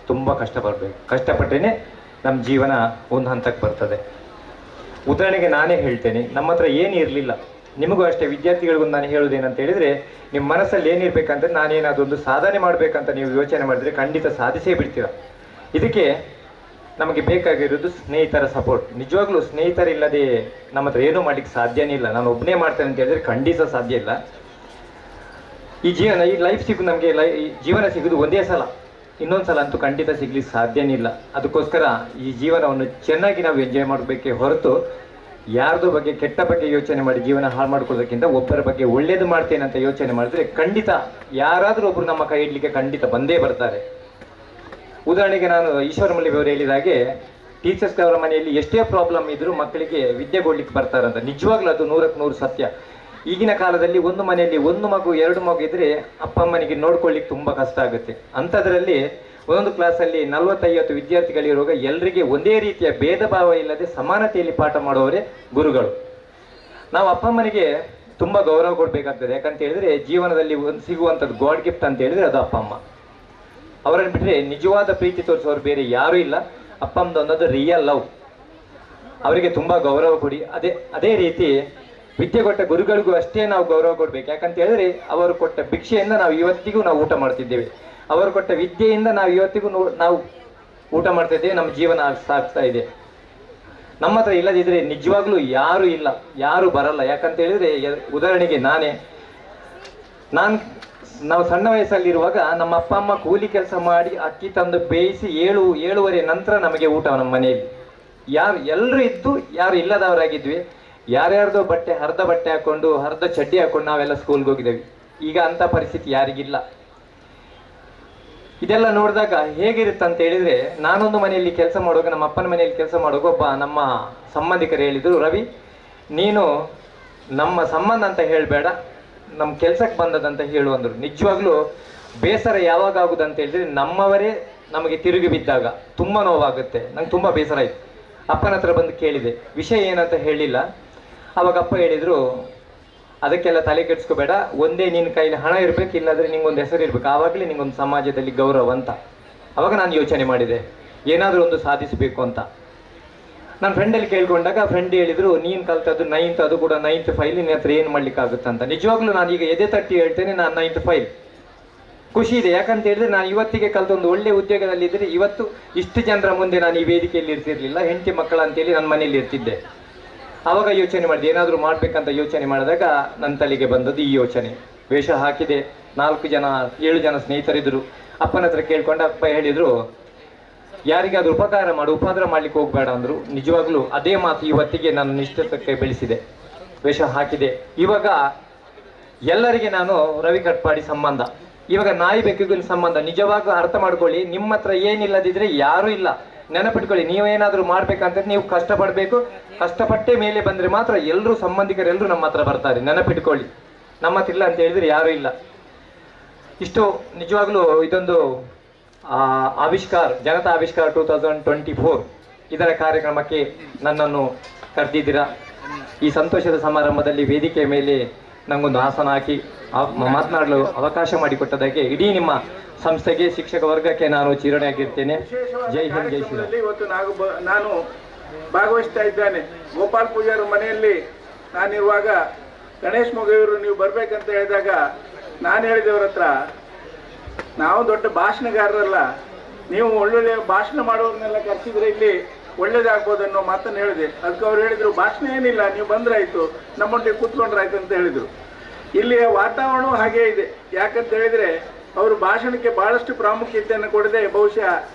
D: ತುಂಬ ಕಷ್ಟಪಟ್ಟೇನೆ ನಮ್ಮ ಜೀವನ ಒಂದು ಹಂತಕ್ಕೆ ಬರ್ತದೆ. ಉದಾಹರಣೆಗೆ ನಾನೇ ಹೇಳ್ತೇನೆ, ನಮ್ಮ ಹತ್ರ ಏನು ಇರಲಿಲ್ಲ, ನಿಮಗೂ ಅಷ್ಟೇ ವಿದ್ಯಾರ್ಥಿಗಳಿಗೂ ನಾನು ಹೇಳೋದೇನಂತ ಹೇಳಿದರೆ, ನಿಮ್ಮ ಮನಸ್ಸಲ್ಲಿ ಏನಿರ್ಬೇಕಂದ್ರೆ ನಾನೇನಾದರೂ ಒಂದು ಸಾಧನೆ ಮಾಡಬೇಕಂತ ನೀವು ಯೋಚನೆ ಮಾಡಿದ್ರೆ ಖಂಡಿತ ಸಾಧಿಸೇ ಬಿಡ್ತೀರ. ಇದಕ್ಕೆ ನಮಗೆ ಬೇಕಾಗಿರೋದು ಸ್ನೇಹಿತರ ಸಪೋರ್ಟ್. ನಿಜವಾಗ್ಲೂ ಸ್ನೇಹಿತರಿಲ್ಲದೆ ನಮ್ಮ ಹತ್ರ ಏನೂ ಮಾಡ್ಲಿಕ್ಕೆ ಸಾಧ್ಯನೇ ಇಲ್ಲ. ನಾನು ಒಬ್ಬನೇ ಮಾಡ್ತೇನೆ ಅಂತ ಹೇಳಿದ್ರೆ ಖಂಡಿತ ಸಾಧ್ಯ ಇಲ್ಲ. ಈ ಲೈಫ್ ನಮಗೆ ಜೀವನ ಸಿಗೋದು ಒಂದೇ ಸಲ, ಇನ್ನೊಂದು ಸಲ ಅಂತೂ ಖಂಡಿತ ಸಿಗ್ಲಿಕ್ಕೆ ಸಾಧ್ಯನೇ ಇಲ್ಲ. ಅದಕ್ಕೋಸ್ಕರ ಈ ಜೀವನವನ್ನು ಚೆನ್ನಾಗಿ ನಾವು ಎಂಜಾಯ್ ಮಾಡಬೇಕೇ ಹೊರತು ಯಾರ್ದೋ ಬಗ್ಗೆ ಕೆಟ್ಟ ಬಗ್ಗೆ ಯೋಚನೆ ಮಾಡಿ ಜೀವನ ಹಾಳು ಮಾಡ್ಕೊಳ್ಳೋದಕ್ಕಿಂತ ಒಬ್ಬರ ಬಗ್ಗೆ ಒಳ್ಳೇದು ಮಾಡ್ತೇನೆ ಅಂತ ಯೋಚನೆ ಮಾಡಿದ್ರೆ ಖಂಡಿತ ಯಾರಾದರೂ ಒಬ್ರು ನಮ್ಮ ಕೈ ಇಡ್ಲಿಕ್ಕೆ ಖಂಡಿತ ಬಂದೇ ಬರ್ತಾರೆ. ಉದಾಹರಣೆಗೆ ನಾನು ಈಶ್ವರ ಮಲ್ಲಿಯವರು ಹೇಳಿದ ಹಾಗೆ ಟೀಚರ್ಸ್ ಅವರ ಮನೆಯಲ್ಲಿ ಎಷ್ಟೇ ಪ್ರಾಬ್ಲಮ್ ಇದ್ರೂ ಮಕ್ಕಳಿಗೆ ವಿದ್ಯೆ ಕೊಡ್ಲಿಕ್ಕೆ ಬರ್ತಾರಂತ. ನಿಜವಾಗ್ಲೂ ಅದು 100ಕ್ಕೆ 100 ಸತ್ಯ. ಈಗಿನ ಕಾಲದಲ್ಲಿ ಒಂದು ಮನೆಯಲ್ಲಿ 1 ಮಗು 2 ಮಗು ಇದ್ರೆ ಅಪ್ಪ ಅಮ್ಮನಿಗೆ ನೋಡ್ಕೊಳ್ಳಿಕ್ಕೆ ತುಂಬ ಕಷ್ಟ ಆಗುತ್ತೆ. ಅಂಥದ್ರಲ್ಲಿ ಒಂದೊಂದು ಕ್ಲಾಸಲ್ಲಿ 40-50 ವಿದ್ಯಾರ್ಥಿಗಳಿರುವಾಗ ಎಲ್ಲರಿಗೆ ಒಂದೇ ರೀತಿಯ ಭೇದ ಭಾವ ಇಲ್ಲದೆ ಸಮಾನತೆಯಲ್ಲಿ ಪಾಠ ಮಾಡುವವರೇ ಗುರುಗಳು. ನಾವು ಅಪ್ಪ ಅಮ್ಮನಿಗೆ ತುಂಬ ಗೌರವ ಕೊಡಬೇಕಾಗ್ತದೆ. ಯಾಕಂತ ಹೇಳಿದ್ರೆ ಜೀವನದಲ್ಲಿ ಒಂದು ಸಿಗುವಂಥದ್ದು ಗಾಡ್ ಗಿಫ್ಟ್ ಅಂತ ಹೇಳಿದ್ರೆ ಅದು ಅಪ್ಪ ಅಮ್ಮ. ಅವರನ್ನು ಬಿಟ್ಟರೆ ನಿಜವಾದ ಪ್ರೀತಿ ತೋರಿಸೋರು ಬೇರೆ ಯಾರೂ ಇಲ್ಲ. ಅಪ್ಪ ಅಮ್ಮದು ಅನ್ನೋದು ರಿಯಲ್ ಲವ್. ಅವರಿಗೆ ತುಂಬ ಗೌರವ ಕೊಡಿ. ಅದೇ ರೀತಿ ವಿದ್ಯೆ ಕೊಟ್ಟ ಗುರುಗಳಿಗೂ ಅಷ್ಟೇ ನಾವು ಗೌರವ ಕೊಡ್ಬೇಕು. ಯಾಕಂತ ಹೇಳಿದ್ರೆ ಅವರು ಕೊಟ್ಟ ಭಿಕ್ಷೆಯಿಂದ ನಾವು ಇವತ್ತಿಗೂ ನಾವು ಊಟ ಮಾಡ್ತಿದ್ದೇವೆ. ಅವರು ಕೊಟ್ಟ ವಿದ್ಯೆಯಿಂದ ನಾವು ಇವತ್ತಿಗೂ ನಾವು ಊಟ ಮಾಡ್ತಾ ಇದ್ದೇವೆ. ನಮ್ಮ ಜೀವನ ಸಾಗ್ತಾ ಇದೆ. ನಮ್ಮ ಹತ್ರ ಇಲ್ಲದಿದ್ರೆ ನಿಜವಾಗ್ಲೂ ಯಾರು ಇಲ್ಲ, ಯಾರು ಬರಲ್ಲ. ಯಾಕಂತ ಹೇಳಿದ್ರೆ ಉದಾಹರಣೆಗೆ ನಾವು ಸಣ್ಣ ವಯಸ್ಸಲ್ಲಿರುವಾಗ ನಮ್ಮ ಅಪ್ಪ ಅಮ್ಮ ಕೂಲಿ ಕೆಲಸ ಮಾಡಿ ಅಕ್ಕಿ ತಂದು ಬೇಯಿಸಿ 7-7:30 ನಂತರ ನಮಗೆ ಊಟ ನಮ್ಮ ಮನೆಯಲ್ಲಿ. ಎಲ್ಲರೂ ಇದ್ದು ಯಾರು ಇಲ್ಲದವರಾಗಿದ್ವಿ. ಯಾರ್ಯಾರ್ದೋ ಅರ್ಧ ಬಟ್ಟೆ ಹಾಕೊಂಡು ಅರ್ಧ ಚಡ್ಡಿ ಹಾಕೊಂಡು ನಾವೆಲ್ಲ ಸ್ಕೂಲ್ಗೆ ಹೋಗಿದ್ದೇವೆ. ಈಗ ಅಂಥ ಪರಿಸ್ಥಿತಿ ಯಾರಿಗಿಲ್ಲ. ಇದೆಲ್ಲ ನೋಡಿದಾಗ ಹೇಗಿರುತ್ತೆ ಅಂತ ಹೇಳಿದ್ರೆ, ನಾನೊಂದು ಮನೆಯಲ್ಲಿ ಕೆಲಸ ಮಾಡುವಾಗ, ನಮ್ಮ ಅಪ್ಪನ ಮನೆಯಲ್ಲಿ ಕೆಲಸ ಮಾಡುವಾಗ ಒಬ್ಬ ನಮ್ಮ ಸಂಬಂಧಿಕರು ಹೇಳಿದ್ರು, ರವಿ ನೀನು ನಮ್ಮ ಸಂಬಂಧ ಅಂತ ಹೇಳಬೇಡ, ನಮ್ಮ ಕೆಲ್ಸಕ್ಕೆ ಬಂದದಂತ ಹೇಳು ಅಂದರು. ನಿಜವಾಗ್ಲೂ ಬೇಸರ ಯಾವಾಗ ಆಗುದಂತ ಹೇಳಿದ್ರೆ ನಮ್ಮವರೇ ನಮಗೆ ತಿರುಗಿ ಬಿದ್ದಾಗ ತುಂಬ ನೋವಾಗುತ್ತೆ. ನಂಗೆ ತುಂಬ ಬೇಸರ ಆಯಿತು. ಅಪ್ಪನ ಹತ್ರ ಬಂದು ಕೇಳಿದೆ, ವಿಷಯ ಏನಂತ ಹೇಳಿಲ್ಲ. ಅವಾಗ ಅಪ್ಪ ಹೇಳಿದರು, ಅದಕ್ಕೆಲ್ಲ ತಲೆ ಕೆಡಿಸ್ಕೋಬೇಡ, ಒಂದೇ ನಿನ್ನ ಕೈಲಿ ಹಣ ಇರಬೇಕು, ಇಲ್ಲಾಂದರೆ ನಿಂಗೊಂದು ಹೆಸರು ಇರಬೇಕು, ಆವಾಗಲೇ ನಿಂಗೊಂದು ಸಮಾಜದಲ್ಲಿ ಗೌರವ ಅಂತ. ಅವಾಗ ನಾನು ಯೋಚನೆ ಮಾಡಿದೆ ಏನಾದರೂ ಒಂದು ಸಾಧಿಸಬೇಕು ಅಂತ. ನನ್ನ ಫ್ರೆಂಡಲ್ಲಿ ಕೇಳ್ಕೊಂಡಾಗ ಫ್ರೆಂಡ್ ಹೇಳಿದರು, ನೀನು ಕಲ್ತದ್ದು 9th, ಅದು ಕೂಡ 9th ಫೈಲ್, ನಿನ್ನ ಹತ್ರ ಏನು ಮಾಡ್ಲಿಕ್ಕಾಗುತ್ತೆ ಅಂತ. ನಿಜವಾಗ್ಲೂ ನಾನು ಈಗ ಎದೆ ತಟ್ಟಿ ಹೇಳ್ತೇನೆ, ನಾನು 9th ಫೈಲ್. ಖುಷಿ ಇದೆ. ಯಾಕಂತ ಹೇಳಿದ್ರೆ ನಾನು ಇವತ್ತಿಗೆ ಕಲ್ತೊಂದು ಒಳ್ಳೆ ಉದ್ಯೋಗದಲ್ಲಿದ್ದರೆ ಇವತ್ತು ಇಷ್ಟು ಜನರ ಮುಂದೆ ನಾನು ಈ ವೇದಿಕೆಯಲ್ಲಿ ಇರ್ತಿರ್ಲಿಲ್ಲ. ಹೆಂಡತಿ ಮಕ್ಕಳ ಅಂತೇಳಿ ನನ್ನ ಮನೇಲಿ ಇರ್ತಿದ್ದೆ. ಆವಾಗ ಯೋಚನೆ ಮಾಡಿದೆ ಏನಾದರೂ ಮಾಡ್ಬೇಕಂತ ಯೋಚನೆ ಮಾಡಿದಾಗ ನನ್ನ ತಲೆಗೆ ಬಂದದ್ದು ಈ ಯೋಚನೆ. ವೇಷ ಹಾಕಿದೆ. 7 ಜನ ಸ್ನೇಹಿತರಿದ್ದರು. ಅಪ್ಪನ ಹತ್ರ ಕೇಳ್ಕೊಂಡು ಅಪ್ಪ ಹೇಳಿದರು, ಯಾರಿಗಾದ್ರೂ ಉಪಕಾರ ಮಾಡು, ಉಪದ್ರ ಮಾಡ್ಲಿಕ್ಕೆ ಹೋಗ್ಬೇಡ ಅಂದರು. ನಿಜವಾಗ್ಲೂ ಅದೇ ಮಾತು ಇವತ್ತಿಗೆ ನನ್ನ ನಿಷ್ಠಕ್ಕೆ ಬೆಳೆಸಿದೆ. ವೇಷ ಹಾಕಿದೆ. ಇವಾಗ ಎಲ್ಲರಿಗೆ ನಾನು ರವಿ ಕಟ್ಪಾಡಿ ಸಂಬಂಧ. ಇವಾಗ ನಾಯಿ ಬೆಕ್ಕಿಗಿನ ಸಂಬಂಧ. ನಿಜವಾಗ್ಲೂ ಅರ್ಥ ಮಾಡ್ಕೊಳ್ಳಿ, ನಿಮ್ಮ ಹತ್ರ ಏನಿಲ್ಲದಿದ್ರೆ ಯಾರೂ ಇಲ್ಲ. ನೆನಪಿಟ್ಕೊಳ್ಳಿ, ನೀವೇನಾದರೂ ಮಾಡ್ಬೇಕಂತ ನೀವು ಕಷ್ಟಪಡಬೇಕು. ಕಷ್ಟಪಟ್ಟೆ ಮೇಲೆ ಬಂದರೆ ಮಾತ್ರ ಎಲ್ಲರೂ ಸಂಬಂಧಿಕರೆಲ್ಲರೂ ನಮ್ಮ ಹತ್ರ ಬರ್ತಾರೆ. ನೆನಪಿಟ್ಕೊಳ್ಳಿ, ನಮ್ಮ ಹತ್ರ ಇಲ್ಲ ಅಂತ ಹೇಳಿದ್ರೆ ಯಾರೂ ಇಲ್ಲ. ಇಷ್ಟು ನಿಜವಾಗ್ಲೂ ಇದೊಂದು ಆವಿಷ್ಕಾರ, ಜನತಾ ಆವಿಷ್ಕಾರ 2024 ಇದರ ಕಾರ್ಯಕ್ರಮಕ್ಕೆ ನನ್ನನ್ನು ಕರೆದಿದ್ದೀರಾ. ಈ ಸಂತೋಷದ ಸಮಾರಂಭದಲ್ಲಿ ವೇದಿಕೆಯ ಮೇಲೆ ನನಗೊಂದು ಆಸನ ಹಾಕಿ ಮಾತನಾಡಲು ಅವಕಾಶ ಮಾಡಿಕೊಟ್ಟದಕ್ಕೆ ಇಡೀ ನಿಮ್ಮ ಸಂಸ್ಥೆಗೆ, ಶಿಕ್ಷಕ ವರ್ಗಕ್ಕೆ ನಾನು ಚಿರಣಿಯಾಗಿರ್ತೇನೆ. ಜೈ ಹಿಂದ್, ಜೈ ಶ್ರೀರಾಮ್.
E: ಇವತ್ತು ನಾನು ಭಾಗವಹಿಸ್ತಾ ಇದ್ದೇನೆ. ಗೋಪಾಲ್ ಪೂಜಾರ ಮನೆಯಲ್ಲಿ ನಾನಿರುವಾಗ ಗಣೇಶ್ ಮೊಗೇವರು ನೀವು ಬರ್ಬೇಕಂತ ಹೇಳಿದಾಗ ನಾನು ಹೇಳಿದವ್ರ ಹತ್ರ, ನಾವು ದೊಡ್ಡ ಭಾಷಣಗಾರರಲ್ಲ, ನೀವು ಒಳ್ಳೊಳ್ಳೆ ಭಾಷಣ ಮಾಡೋರನ್ನೆಲ್ಲ ಕರೆಸಿದ್ರೆ ಇಲ್ಲಿ ಒಳ್ಳೇದಾಗ್ಬೋದು ಅನ್ನೋ ಮಾತನ್ನು ಹೇಳಿದೆ. ಅದಕ್ಕೆ ಅವ್ರು ಹೇಳಿದರು, ಭಾಷಣ ಏನಿಲ್ಲ, ನೀವು ಬಂದ್ರಾಯ್ತು, ನಮ್ಮೊಟ್ಟಿಗೆ ಕೂತ್ಕೊಂಡ್ರಾಯ್ತು ಅಂತ ಹೇಳಿದರು. ಇಲ್ಲಿಯ ವಾತಾವರಣವೂ ಹಾಗೇ ಇದೆ. ಯಾಕಂತ ಹೇಳಿದರೆ ಅವರು ಭಾಷಣಕ್ಕೆ ಬಹಳಷ್ಟು ಪ್ರಾಮುಖ್ಯತೆಯನ್ನು ಕೊಡದೆ ಬಹುಶಃ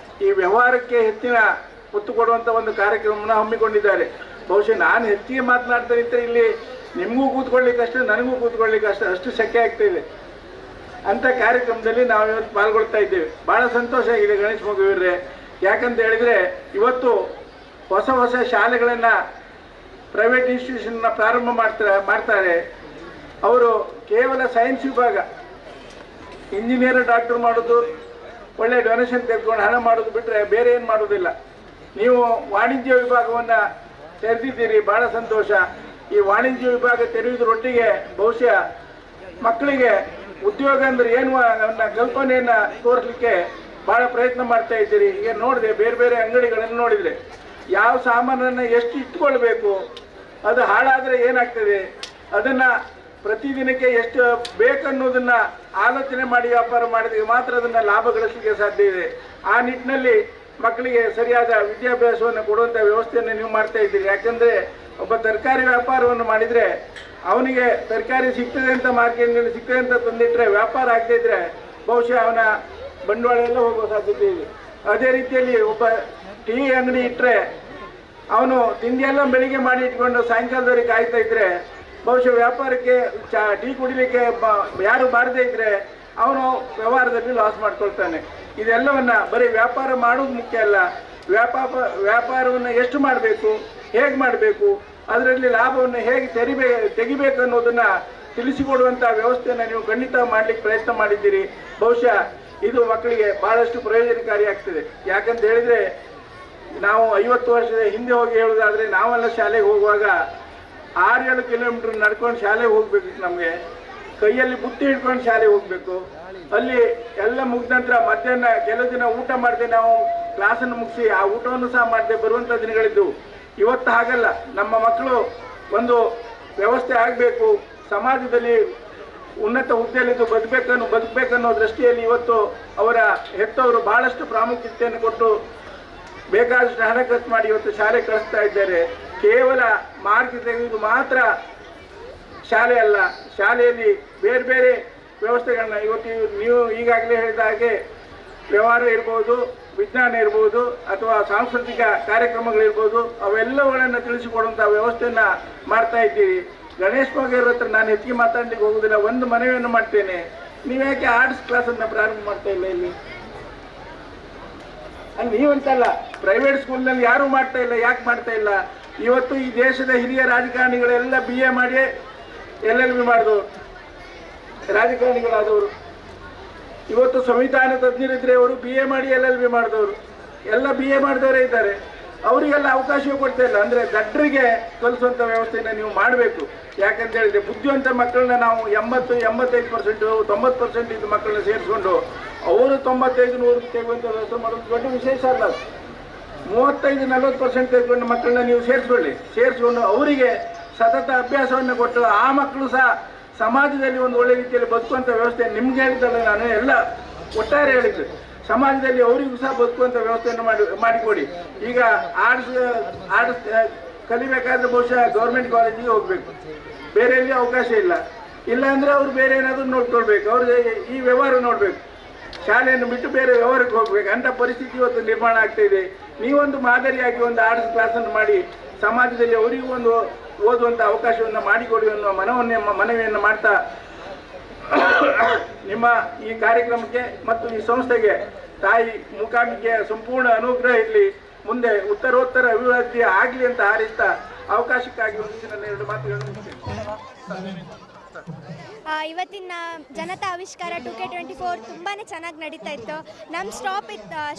E: ಈ ವ್ಯವಹಾರಕ್ಕೆ ಹೆಚ್ಚಿನ ಒತ್ತು ಕೊಡುವಂಥ ಒಂದು ಕಾರ್ಯಕ್ರಮವನ್ನು ಹಮ್ಮಿಕೊಂಡಿದ್ದಾರೆ. ಬಹುಶಃ ನಾನು ಹೆಚ್ಚಿಗೆ ಮಾತನಾಡ್ತಾ ಇದ್ದರೆ ಇಲ್ಲಿ ನಿಮಗೂ ಕೂತ್ಕೊಳ್ಳಿಕ್ಕೆ ಅಷ್ಟು, ನನಗೂ ಕೂತ್ಕೊಳ್ಳಿಕ್ಕೆ ಅಷ್ಟು ಶಕ್ಯ ಆಗ್ತಾ ಇದೆ. ಅಂಥ ಕಾರ್ಯಕ್ರಮದಲ್ಲಿ ನಾವು ಇವತ್ತು ಪಾಲ್ಗೊಳ್ತಾ ಇದ್ದೇವೆ. ಭಾಳ ಸಂತೋಷ ಆಗಿದೆ ಗಣೇಶ್ ಮೊಗೇವರೇ. ಯಾಕಂತ ಹೇಳಿದರೆ ಇವತ್ತು ಹೊಸ ಹೊಸ ಶಾಲೆಗಳನ್ನು, ಪ್ರೈವೇಟ್ ಇನ್ಸ್ಟಿಟ್ಯೂಷನ್ನ ಪ್ರಾರಂಭ ಮಾಡ್ತಾರೆ. ಅವರು ಕೇವಲ ಸೈನ್ಸ್ ವಿಭಾಗ, ಇಂಜಿನಿಯರ್, ಡಾಕ್ಟರ್ ಮಾಡೋದು, ಒಳ್ಳೆ ಡೊನೇಷನ್ ತೆಗೆದುಕೊಂಡು ಹಣ ಮಾಡೋದು ಬಿಟ್ಟರೆ ಬೇರೆ ಏನು ಮಾಡೋದಿಲ್ಲ. ನೀವು ವಾಣಿಜ್ಯ ವಿಭಾಗವನ್ನು ತೆರೆದಿದ್ದೀರಿ, ಭಾಳ ಸಂತೋಷ. ಈ ವಾಣಿಜ್ಯ ವಿಭಾಗ ತೆರೆಯುವುದರೊಟ್ಟಿಗೆ ಬಹುಶಃ ಮಕ್ಕಳಿಗೆ ಉದ್ಯೋಗ ಅಂದರೆ ಏನು ಅನ್ನೋ ಕಲ್ಪನೆಯನ್ನು ತೋರಿಸಲಿಕ್ಕೆ ಭಾಳ ಪ್ರಯತ್ನ ಮಾಡ್ತಾ ಇದ್ದೀರಿ. ಈಗ ನೋಡಿದೆ, ಬೇರೆ ಬೇರೆ ಅಂಗಡಿಗಳನ್ನು ನೋಡಿದರೆ ಯಾವ ಸಾಮಾನನ್ನು ಎಷ್ಟು ಇಟ್ಕೊಳ್ಬೇಕು, ಅದು ಹಾಳಾದರೆ ಏನಾಗ್ತದೆ, ಅದನ್ನು ಪ್ರತಿದಿನಕ್ಕೆ ಎಷ್ಟು ಬೇಕನ್ನೋದನ್ನು ಆಲೋಚನೆ ಮಾಡಿ ವ್ಯಾಪಾರ ಮಾಡಿದ್ರೆ ಮಾತ್ರ ಅದನ್ನು ಲಾಭ ಗಳಿಸಲಿಕ್ಕೆ ಸಾಧ್ಯ ಇದೆ. ಆ ನಿಟ್ಟಿನಲ್ಲಿ ಮಕ್ಕಳಿಗೆ ಸರಿಯಾದ ವಿದ್ಯಾಭ್ಯಾಸವನ್ನು ಕೊಡುವಂಥ ವ್ಯವಸ್ಥೆಯನ್ನು ನೀವು ಮಾಡ್ತಾ ಇದ್ದೀರಿ. ಯಾಕಂದರೆ ಒಬ್ಬ ತರಕಾರಿ ವ್ಯಾಪಾರವನ್ನು ಮಾಡಿದರೆ ಅವನಿಗೆ ತರಕಾರಿ ಸಿಗ್ತದೆ ಅಂತ ಮಾರ್ಕೆಟ್ನಲ್ಲಿ ಸಿಗ್ತದೆ ಅಂತ ತಂದಿಟ್ಟರೆ ವ್ಯಾಪಾರ ಆಗದೇ ಇದ್ದರೆ ಬಹುಶಃ ಅವನ ಬಂಡವಾಳ ಎಲ್ಲ ಹೋಗುವ ಸಾಧ್ಯತೆ ಇದೆ. ಅದೇ ರೀತಿಯಲ್ಲಿ ಒಬ್ಬ ಟೀ ಅಂಗಡಿ ಇಟ್ಟರೆ ಅವನು ತಿಂಡಿಯೆಲ್ಲ ಬೆಳಿಗ್ಗೆ ಮಾಡಿ ಇಟ್ಕೊಂಡು ಸಾಯಂಕಾಲದವರೆಗೆ ಕಾಯ್ತಾ ಇದ್ದರೆ ಬಹುಶಃ ವ್ಯಾಪಾರಕ್ಕೆ ಟೀ ಕುಡಿಲಿಕ್ಕೆ ಯಾರು ಬಾರದೇ ಇದ್ದರೆ ಅವನು ವ್ಯವಹಾರದಲ್ಲಿ ಲಾಸ್ ಮಾಡ್ಕೊಳ್ತಾನೆ. ಇದೆಲ್ಲವನ್ನು ಬರೀ ವ್ಯಾಪಾರ ಮಾಡೋದು ಮುಖ್ಯ ಅಲ್ಲ, ವ್ಯಾಪಾರವನ್ನು ಎಷ್ಟು ಮಾಡಬೇಕು, ಹೇಗೆ ಮಾಡಬೇಕು, ಅದರಲ್ಲಿ ಲಾಭವನ್ನು ಹೇಗೆ ತೆಗಿಬೇಕು ಅನ್ನೋದನ್ನು ತಿಳಿಸಿಕೊಡುವಂಥ ವ್ಯವಸ್ಥೆಯನ್ನು ನೀವು ಖಂಡಿತ ಮಾಡಲಿಕ್ಕೆ ಪ್ರಯತ್ನ ಮಾಡಿದ್ದೀರಿ. ಬಹುಶಃ ಇದು ಮಕ್ಕಳಿಗೆ ಭಾಳಷ್ಟು ಪ್ರಯೋಜನಕಾರಿಯಾಗ್ತದೆ. ಯಾಕಂತ ಹೇಳಿದರೆ ನಾವು 50 ವರ್ಷದ ಹಿಂದೆ ಹೋಗಿ ಹೇಳೋದಾದರೆ ನಾವೆಲ್ಲ ಶಾಲೆಗೆ ಹೋಗುವಾಗ 6-7 ಕಿಲೋಮೀಟ್ರ್ ನಡ್ಕೊಂಡು ಶಾಲೆಗೆ ಹೋಗ್ಬೇಕಿತ್ತು. ನಮಗೆ ಕೈಯಲ್ಲಿ ಬುತ್ತಿ ಹಿಡ್ಕೊಂಡು ಶಾಲೆಗೆ ಹೋಗಬೇಕು. ಅಲ್ಲಿ ಎಲ್ಲ ಮುಗಿದ ನಂತರ ಮಧ್ಯಾಹ್ನ ಕೆಲವು ದಿನ ಊಟ ಮಾಡದೆ ನಾವು ಕ್ಲಾಸನ್ನು ಮುಗಿಸಿ ಆ ಊಟವನ್ನು ಸಹ ಮಾಡದೆ ಬರುವಂಥ ದಿನಗಳಿದ್ದವು. ಇವತ್ತು ಹಾಗಲ್ಲ. ನಮ್ಮ ಮಕ್ಕಳು ಒಂದು ವ್ಯವಸ್ಥೆ ಆಗಬೇಕು, ಸಮಾಜದಲ್ಲಿ ಉನ್ನತ ಹುದ್ದೆಯಲ್ಲಿದ್ದು ಬದುಕಬೇಕನ್ನೋ ದೃಷ್ಟಿಯಲ್ಲಿ ಇವತ್ತು ಅವರ ಹೆತ್ತವರು ಭಾಳಷ್ಟು ಪ್ರಾಮುಖ್ಯತೆಯನ್ನು ಕೊಟ್ಟು ಬೇಕಾದಷ್ಟು ಹಣ ಖರ್ಚು ಮಾಡಿ ಇವತ್ತು ಶಾಲೆ ಕಳಿಸ್ತಾ ಇದ್ದಾರೆ. ಕೇವಲ ಮಾರ್ಕ್ ತೆಗೆದು ಮಾತ್ರ ಶಾಲೆ ಅಲ್ಲ, ಶಾಲೆಯಲ್ಲಿ ಬೇರೆ ಬೇರೆ ವ್ಯವಸ್ಥೆಗಳನ್ನ ಇವತ್ತು ನೀವು ಈಗಾಗಲೇ ಹೇಳಿದ ಹಾಗೆ ವ್ಯವಹಾರ ಇರ್ಬೋದು, ವಿಜ್ಞಾನ ಇರ್ಬೋದು, ಅಥವಾ ಸಾಂಸ್ಕೃತಿಕ ಕಾರ್ಯಕ್ರಮಗಳಿರ್ಬೋದು, ಅವೆಲ್ಲವುಗಳನ್ನು ತಿಳಿಸಿಕೊಡುವಂಥ ವ್ಯವಸ್ಥೆಯನ್ನು ಮಾಡ್ತಾ ಇದ್ದೀರಿ. ಗಣೇಶ್ ಮಗೇವ್ರ ಹತ್ರ ನಾನು ಹೆಚ್ಚಿಗೆ ಮಾತಾಡ್ಲಿಕ್ಕೆ ಹೋಗೋದಿಲ್ಲ. ಒಂದು ಮನವಿಯನ್ನು ಮಾಡ್ತೇನೆ, ನೀವು ಯಾಕೆ ಆರ್ಟ್ಸ್ ಕ್ಲಾಸನ್ನು ಪ್ರಾರಂಭ ಮಾಡ್ತಾ ಇಲ್ಲ ಇಲ್ಲಿ? ಅಲ್ಲಿ ನೀವಂತಲ್ಲ, ಪ್ರೈವೇಟ್ ಸ್ಕೂಲ್ನಲ್ಲಿ ಯಾರೂ ಮಾಡ್ತಾ ಇಲ್ಲ. ಯಾಕೆ ಮಾಡ್ತಾ ಇಲ್ಲ? ಇವತ್ತು ಈ ದೇಶದ ಹಿರಿಯ ರಾಜಕಾರಣಿಗಳೆಲ್ಲ BA ಮಾಡಿ LLB ಮಾಡಿದವರು ರಾಜಕಾರಣಿಗಳಾದವರು. ಇವತ್ತು ಸಂವಿಧಾನ ತಜ್ಞರಿದ್ರೆ ಅವರು BA ಮಾಡಿ LLB ಮಾಡಿದವರು, ಎಲ್ಲ BA ಮಾಡಿದವರೇ ಇದ್ದಾರೆ. ಅವರಿಗೆಲ್ಲ ಅವಕಾಶ ಕೊಡ್ತಾ ಇಲ್ಲ. ಅಂದರೆ ದಡ್ಡರಿಗೆ ಕಲಿಸುವಂಥ ವ್ಯವಸ್ಥೆಯನ್ನು ನೀವು ಮಾಡಬೇಕು. ಯಾಕಂತ ಹೇಳಿದರೆ ಬುದ್ಧಿವಂತ ಮಕ್ಕಳನ್ನ ನಾವು 80-85% 90% ಇದ್ದ ಮಕ್ಕಳನ್ನ ಸೇರಿಸ್ಕೊಂಡು ಅವರು 95-100 ತೆಗುವಂಥ ವ್ಯವಸ್ಥೆ ಮಾಡೋದು ದೊಡ್ಡ ವಿಶೇಷ ಅಲ್ಲ. 35-40% ತೆಗೆದುಕೊಂಡ ಮಕ್ಕಳನ್ನ ನೀವು ಸೇರಿಸ್ಕೊಂಡು ಅವರಿಗೆ ಸತತ ಅಭ್ಯಾಸವನ್ನು ಕೊಟ್ಟು ಆ ಮಕ್ಕಳು ಸಹ ಸಮಾಜದಲ್ಲಿ ಒಂದು ಒಳ್ಳೆ ರೀತಿಯಲ್ಲಿ ಬದುಕುವಂಥ ವ್ಯವಸ್ಥೆ ನಿಮ್ಗೆ ಹೇಳಿದ್ದಲ್ಲ, ನಾನು ಎಲ್ಲ ಒಟ್ಟಾರೆ ಹೇಳಿದ್ದು. ಸಮಾಜದಲ್ಲಿ ಅವರಿಗೂ ಸಹ ಬದುಕುವಂಥ ವ್ಯವಸ್ಥೆಯನ್ನು ಮಾಡಿಕೊಡಿ. ಈಗ ಆರ್ಟ್ಸ್ ಕಲಿಬೇಕಾದ್ರೆ ಬಹುಶಃ ಗೌರ್ಮೆಂಟ್ ಕಾಲೇಜಿಗೆ ಹೋಗಬೇಕು, ಬೇರೆ ಎಲ್ಲಿ ಅವಕಾಶ ಇಲ್ಲ ಅಂದರೆ ಅವರು ಬೇರೆ ಏನಾದರೂ ನೋಡ್ಕೊಳ್ಬೇಕು, ಅವ್ರಿಗೆ ಈ ವ್ಯವಹಾರ ನೋಡಬೇಕು. ಶಾಲೆಯನ್ನು ಬಿಟ್ಟು ಬೇರೆ ವ್ಯವಹಾರಕ್ಕೆ ಹೋಗ್ಬೇಕು. ಅಂಥ ಪರಿಸ್ಥಿತಿ ಇವತ್ತು ನಿರ್ಮಾಣ ಆಗ್ತಾ ಇದೆ. ನೀವೊಂದು ಮಾದರಿಯಾಗಿ ಒಂದು ಆರ್ಟ್ಸ್ ಕ್ಲಾಸನ್ನು ಮಾಡಿ ಸಮಾಜದಲ್ಲಿ ಅವರಿಗೂ ಒಂದು ಓದುವಂಥ ಅವಕಾಶವನ್ನು ಮಾಡಿಕೊಡಿ ಅನ್ನುವ ಮನವಿಯನ್ನು ಮಾಡ್ತಾ ನಿಮ್ಮ ಈ ಕಾರ್ಯಕ್ರಮಕ್ಕೆ ಮತ್ತು ಈ ಸಂಸ್ಥೆಗೆ ತಾಯಿ ಮೂಕಾಂಬಿಕೆಯ ಸಂಪೂರ್ಣ ಅನುಗ್ರಹ ಇರಲಿ, ಮುಂದೆ ಉತ್ತರೋತ್ತರ ಅಭಿವೃದ್ಧಿ ಆಗಲಿ ಅಂತ ಹಾರೈಸ್ತಾ ಅವಕಾಶಕ್ಕಾಗಿ ಒಂದು ನನ್ನ 2 ಮಾತುಗಳನ್ನು ಮುಗಿಸ್ತೇನೆ.
F: ಇವತ್ತಿನ ಜನತಾ ಆವಿಷ್ಕಾರ 2K24 ತುಂಬಾ ಚೆನ್ನಾಗಿ ನಡೀತಾ ಇತ್ತು. ನಮ್ಮ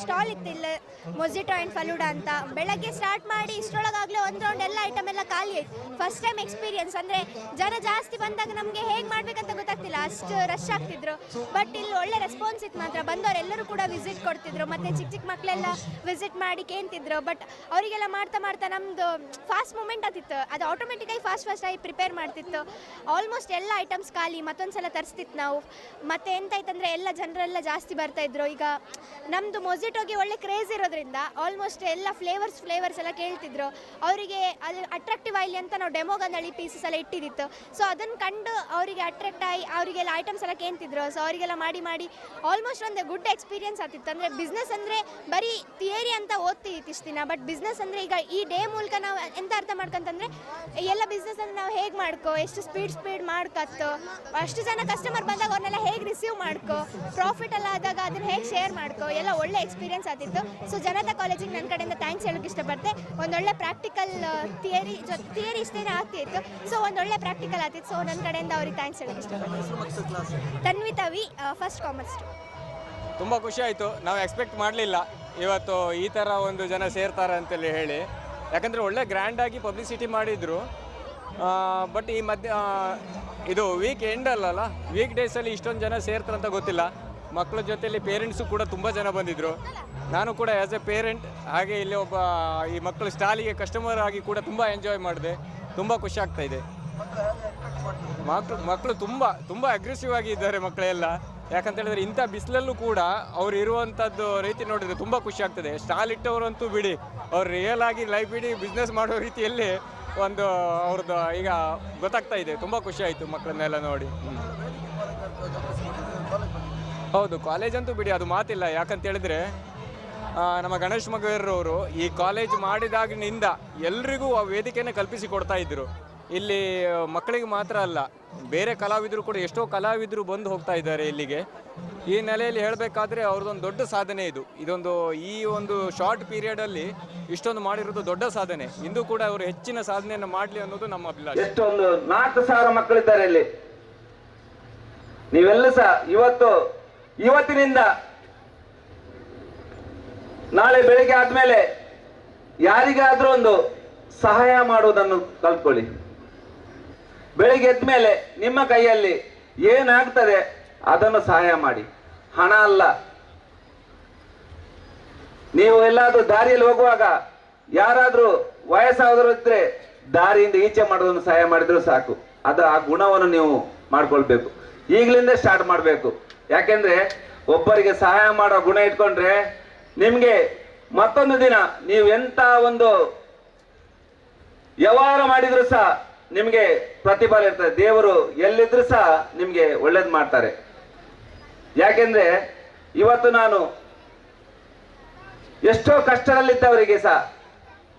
F: ಸ್ಟಾಲ್ ಇತ್ತು ಇಲ್ಲಿ ಮೊಜಿಟೋ ಆ್ಯಂಡ್ ಫಲೂಡಾ ಅಂತ. ಬೆಳಗ್ಗೆ ಸ್ಟಾರ್ಟ್ ಮಾಡಿ ಇಷ್ಟರೊಳಗಾಗಲೇ ಒಂದು ರೌಂಡ್ ಎಲ್ಲ ಐಟಮ್ ಎಲ್ಲ ಖಾಲಿ ಆಯ್ತು. First time experience. ಅಂದರೆ ಜನ ಜಾಸ್ತಿ ಬಂದಾಗ ನಮಗೆ ಹೇಗೆ ಮಾಡಬೇಕಂತ ಗೊತ್ತಾಗ್ತಿಲ್ಲ, ಅಷ್ಟು ರಶ್ ಆಗ್ತಿದ್ರು. ಬಟ್ ಇಲ್ಲಿ ಒಳ್ಳೆ ರೆಸ್ಪಾನ್ಸ್ ಇತ್ತು ಮಾತ್ರ. ಬಂದವರೆಲ್ಲರೂ ಕೂಡ ವಿಸಿಟ್ ಕೊಡ್ತಿದ್ರು, ಮತ್ತು ಚಿಕ್ಕ ಮಕ್ಕಳೆಲ್ಲ ವಿಸಿಟ್ ಮಾಡಿ ಕೇಳ್ತಿದ್ರು. ಬಟ್ ಅವರಿಗೆಲ್ಲ ಮಾಡ್ತಾ ನಮ್ಮದು ಫಾಸ್ಟ್ ಮೂಮೆಂಟ್ ಆಗ್ತಿತ್ತು. ಅದು ಆಟೋಮೆಟಿಕಾಗಿ ಫಾಸ್ಟ್ ಆಗಿ ಪ್ರಿಪೇರ್ ಮಾಡ್ತಿತ್ತು. ಆಲ್ಮೋಸ್ಟ್ ಎಲ್ಲ ಐಟಮ್ಸ್ ಖಾಲಿ. ಮತ್ತೊಂದು ಸಲ ತರಿಸ್ತಿತ್ತು ನಾವು. ಮತ್ತೆ ಎಂತಾಯ್ತಂದರೆ ಎಲ್ಲ ಜನರೆಲ್ಲ ಜಾಸ್ತಿ ಬರ್ತಾಯಿದ್ರು. ಈಗ ನಮ್ಮದು ಮೊಜಿಟೋಗೆ ಒಳ್ಳೆ ಕ್ರೇಜ್ ಇರೋದ್ರಿಂದ ಆಲ್ಮೋಸ್ಟ್ ಎಲ್ಲ ಫ್ಲೇವರ್ಸ್ ಎಲ್ಲ ಕೇಳ್ತಿದ್ರು. ಅವರಿಗೆ ಅಲ್ಲಿ ಅಟ್ರಾಕ್ಟಿವ್ ಆಗಲಿ ಅಂತ ನಾವು ಡೆಮೋಗಂದಳಿ ಪೀಸಸ್ ಎಲ್ಲ ಇಟ್ಟಿದ್ದಿತ್ತು. ಸೊ ಅದನ್ನು ಕಂಡು ಅವರಿಗೆ ಅಟ್ರಾಕ್ಟ್ ಆಗಿ ಅವರಿಗೆಲ್ಲ ಐಟಮ್ಸ್ ಎಲ್ಲ ಕೇಳ್ತಿದ್ರು. ಸೊ ಅವರಿಗೆಲ್ಲ ಮಾಡಿ ಆಲ್ಮೋಸ್ಟ್ ಒಂದು ಗುಡ್ ಎಕ್ಸ್ಪೀರಿಯನ್ಸ್ ಆಗ್ತಿತ್ತು. ಅಂದರೆ ಬಿಸ್ನೆಸ್ ಅಂದರೆ ಬರೀ ಥಿಯರಿ ಅಂತ ಓದ್ತಿತ್ತು ಇಷ್ಟು ದಿನ. ಬಟ್ ಬಿಸ್ನೆಸ್ ಅಂದರೆ ಈಗ ಈ ಡೇ ಮೂಲಕ ನಾವು ಎಂತ ಅರ್ಥ ಮಾಡ್ಕೊಂತಂದರೆ ಎಲ್ಲ ಬಿಸ್ನೆಸ್ ಅಂದರೆ ನಾವು ಹೇಗೆ ಮಾಡ್ಕೋ, ಎಷ್ಟು ಸ್ಪೀಡ್ ಮಾಡ್ಕತ್ತು, ಅಷ್ಟು ಜನ ಕಸ್ಟಮರ್ ಬಂದಾಗ ಅವ್ರನ್ನೆಲ್ಲ ಹೇಗೆ ರಿಸೀವ್ ಮಾಡ್ಕೋ, ಪ್ರಾಫಿಟ್ ಎಲ್ಲ ಆದಾಗ ಅದನ್ನು ಹೇಗೆ ಶೇರ್ ಮಾಡ್ಕೋ, ಎಲ್ಲ ಒಳ್ಳೆ ಎಕ್ಸ್ಪೀರಿಯನ್ಸ್ ಆಗ್ತಿತ್ತು. ಸೊ ಜನತಾ ಕಾಲೇಜಿಗೆ ನನ್ನ ಕಡೆಯಿಂದ ಥ್ಯಾಂಕ್ಸ್ ಹೇಳೋಕ್ಕೆ ಇಷ್ಟಪಡ್ತೆ. ಒಂದೊಳ್ಳೆ ಪ್ರಾಕ್ಟಿಕಲ್ ಥಿಯರಿ ಇಷ್ಟೇನೆ ಆಗ್ತಿತ್ತು. ಸೊ ಒಂದೊಳ್ಳೆ ಪ್ರಾಕ್ಟಿಕಲ್ ಆಗ್ತಿತ್ತು. ಸೊ ನನ್ನ ಕಡೆಯಿಂದ ಅವ್ರಿಗೆ ಥ್ಯಾಂಕ್ಸ್ ಹೇಳೋಕ್ಕೆ ಇಷ್ಟಪಡ್ತೀನಿ. ತನ್ವಿತಾವಿ, ಫಸ್ಟ್ ಕಾಮರ್ಸ್.
G: ತುಂಬ ಖುಷಿ ಆಯಿತು. ನಾವು ಎಕ್ಸ್ಪೆಕ್ಟ್ ಮಾಡಲಿಲ್ಲ ಇವತ್ತು ಈ ಥರ ಒಂದು ಜನ ಸೇರ್ತಾರೆ ಅಂತೇಳಿ ಹೇಳಿ. ಯಾಕಂದರೆ ಒಳ್ಳೆ ಗ್ರ್ಯಾಂಡಾಗಿ ಪಬ್ಲಿಸಿಟಿ ಮಾಡಿದರು. ಬಟ್ ಈ ಇದು ವೀಕ್ ಎಂಡಲ್ಲ, ವೀಕ್ ಡೇಸಲ್ಲಿ ಇಷ್ಟೊಂದು ಜನ ಸೇರ್ತಾರೆ ಅಂತ ಗೊತ್ತಿಲ್ಲ. ಮಕ್ಕಳ ಜೊತೆಯಲ್ಲಿ ಪೇರೆಂಟ್ಸು ಕೂಡ ತುಂಬ ಜನ ಬಂದಿದ್ದರು. ನಾನು ಕೂಡ ಆ್ಯಸ್ ಎ ಪೇರೆಂಟ್ ಹಾಗೆ ಇಲ್ಲಿ ಒಬ್ಬ ಈ ಮಕ್ಕಳು ಸ್ಟಾಲಿಗೆ ಕಸ್ಟಮರ್ ಆಗಿ ಕೂಡ ತುಂಬ ಎಂಜಾಯ್ ಮಾಡಿದೆ. ತುಂಬ ಖುಷಿ ಆಗ್ತಾಯಿದೆ. ಮಕ್ಕಳು ತುಂಬ ಅಗ್ರೆಸಿವ್ ಆಗಿ ಇದ್ದಾರೆ ಮಕ್ಕಳೆಲ್ಲ. ಯಾಕಂತ ಹೇಳಿದ್ರೆ ಇಂಥ ಬಿಸಿಲಲ್ಲೂ ಕೂಡ ಅವ್ರು ಇರುವಂಥದ್ದು ರೀತಿ ನೋಡಿದರೆ ತುಂಬ ಖುಷಿ ಆಗ್ತದೆ. ಸ್ಟಾಲ್ ಇಟ್ಟವರಂತೂ ಬಿಡಿ, ಅವ್ರು ರಿಯಲ್ ಆಗಿ ಲೈಫ್ ಇಡೀ ಬಿಸ್ನೆಸ್ ಮಾಡೋ ರೀತಿಯಲ್ಲಿ ಒಂದು ಅವ್ರದ್ದು ಈಗ ಗೊತ್ತಾಗ್ತಾ ಇದೆ. ತುಂಬ ಖುಷಿ ಆಯಿತು ಮಕ್ಕಳನ್ನೆಲ್ಲ ನೋಡಿ. ಹೌದು, ಕಾಲೇಜ್ ಅಂತೂ ಬಿಡಿ, ಅದು ಮಾತಿಲ್ಲ. ಯಾಕಂತ ಹೇಳಿದ್ರೆ ನಮ್ಮ ಗಣೇಶ್ ಮಗವೀರವರು ಈ ಕಾಲೇಜ್ ಮಾಡಿದಾಗಿನಿಂದ ಎಲ್ರಿಗೂ ಆ ವೇದಿಕೆಯನ್ನು ಕಲ್ಪಿಸಿ ಕೊಡ್ತಾ ಇದ್ರು. ಇಲ್ಲಿ ಮಕ್ಕಳಿಗೆ ಮಾತ್ರ ಅಲ್ಲ, ಬೇರೆ ಕಲಾವಿದರು ಕೂಡ ಎಷ್ಟೋ ಕಲಾವಿದರು ಬಂದು ಹೋಗ್ತಾ ಇದ್ದಾರೆ ಇಲ್ಲಿಗೆ. ಈ ನೆಲೆಯಲ್ಲಿ ಹೇಳಬೇಕಾದ್ರೆ ಅವ್ರದ್ದೊಂದು ದೊಡ್ಡ ಸಾಧನೆ ಇದು. ಈ ಒಂದು ಶಾರ್ಟ್ ಪೀರಿಯಡಲ್ಲಿ ಇಷ್ಟೊಂದು ಮಾಡಿರೋದು ದೊಡ್ಡ ಸಾಧನೆ. ಇಂದು ಕೂಡ ಅವರು ಹೆಚ್ಚಿನ ಸಾಧನೆಯನ್ನು ಮಾಡಲಿ ಅನ್ನೋದು ನಮ್ಮ ಅಭಿಲಾಷೆ.
C: ಎಷ್ಟೊಂದು 4,000 ಮಕ್ಕಳಿದ್ದಾರೆ ಇಲ್ಲಿ. ನೀವೆಲ್ಲ ಸಹ ಇವತ್ತಿನಿಂದ ನಾಳೆ ಬೆಳಿಗ್ಗೆ ಆದ್ಮೇಲೆ ಯಾರಿಗಾದ್ರೂ ಒಂದು ಸಹಾಯ ಮಾಡುವುದನ್ನು ಕಲ್ತ್ಕೊಳ್ಳಿ. ಬೆಳಿಗ್ಗೆ ಎದ್ದ ಮೇಲೆ ನಿಮ್ಮ ಕೈಯಲ್ಲಿ ಏನಾಗ್ತದೆ ಅದನ್ನು ಸಹಾಯ ಮಾಡಿ. ಹಣ ಅಲ್ಲ. ನೀವು ಎಲ್ಲಾದ್ರೂ ದಾರಿಯಲ್ಲಿ ಹೋಗುವಾಗ ಯಾರಾದ್ರೂ ವಯಸ್ಸಾದರೂ ಇದ್ರೆ ದಾರಿಯಿಂದ ಈಚೆ ಮಾಡೋದನ್ನು ಸಹಾಯ ಮಾಡಿದ್ರು ಸಾಕು. ಆ ಗುಣವನ್ನು ನೀವು ಮಾಡ್ಕೊಳ್ಬೇಕು. ಈಗಲಿಂದ ಸ್ಟಾರ್ಟ್ ಮಾಡಬೇಕು. ಯಾಕೆಂದ್ರೆ ಒಬ್ಬರಿಗೆ ಸಹಾಯ ಮಾಡೋ ಗುಣ ಇಟ್ಕೊಂಡ್ರೆ ನಿಮ್ಗೆ ಮತ್ತೊಂದು ದಿನ ನೀವು ಎಂತ ಒಂದು ವ್ಯವಹಾರ ಮಾಡಿದ್ರು ಸಹ ನಿಮ್ಗೆ ಪ್ರತಿಫಲ ಇರ್ತದೆ. ದೇವರು ಎಲ್ಲಿದ್ರು ಸಹ ನಿಮ್ಗೆ ಒಳ್ಳೇದು ಮಾಡ್ತಾರೆ. ಯಾಕೆಂದ್ರೆ ಇವತ್ತು ನಾನು ಎಷ್ಟೋ ಕಷ್ಟದಲ್ಲಿದ್ದವರಿಗೆ ಸಹ,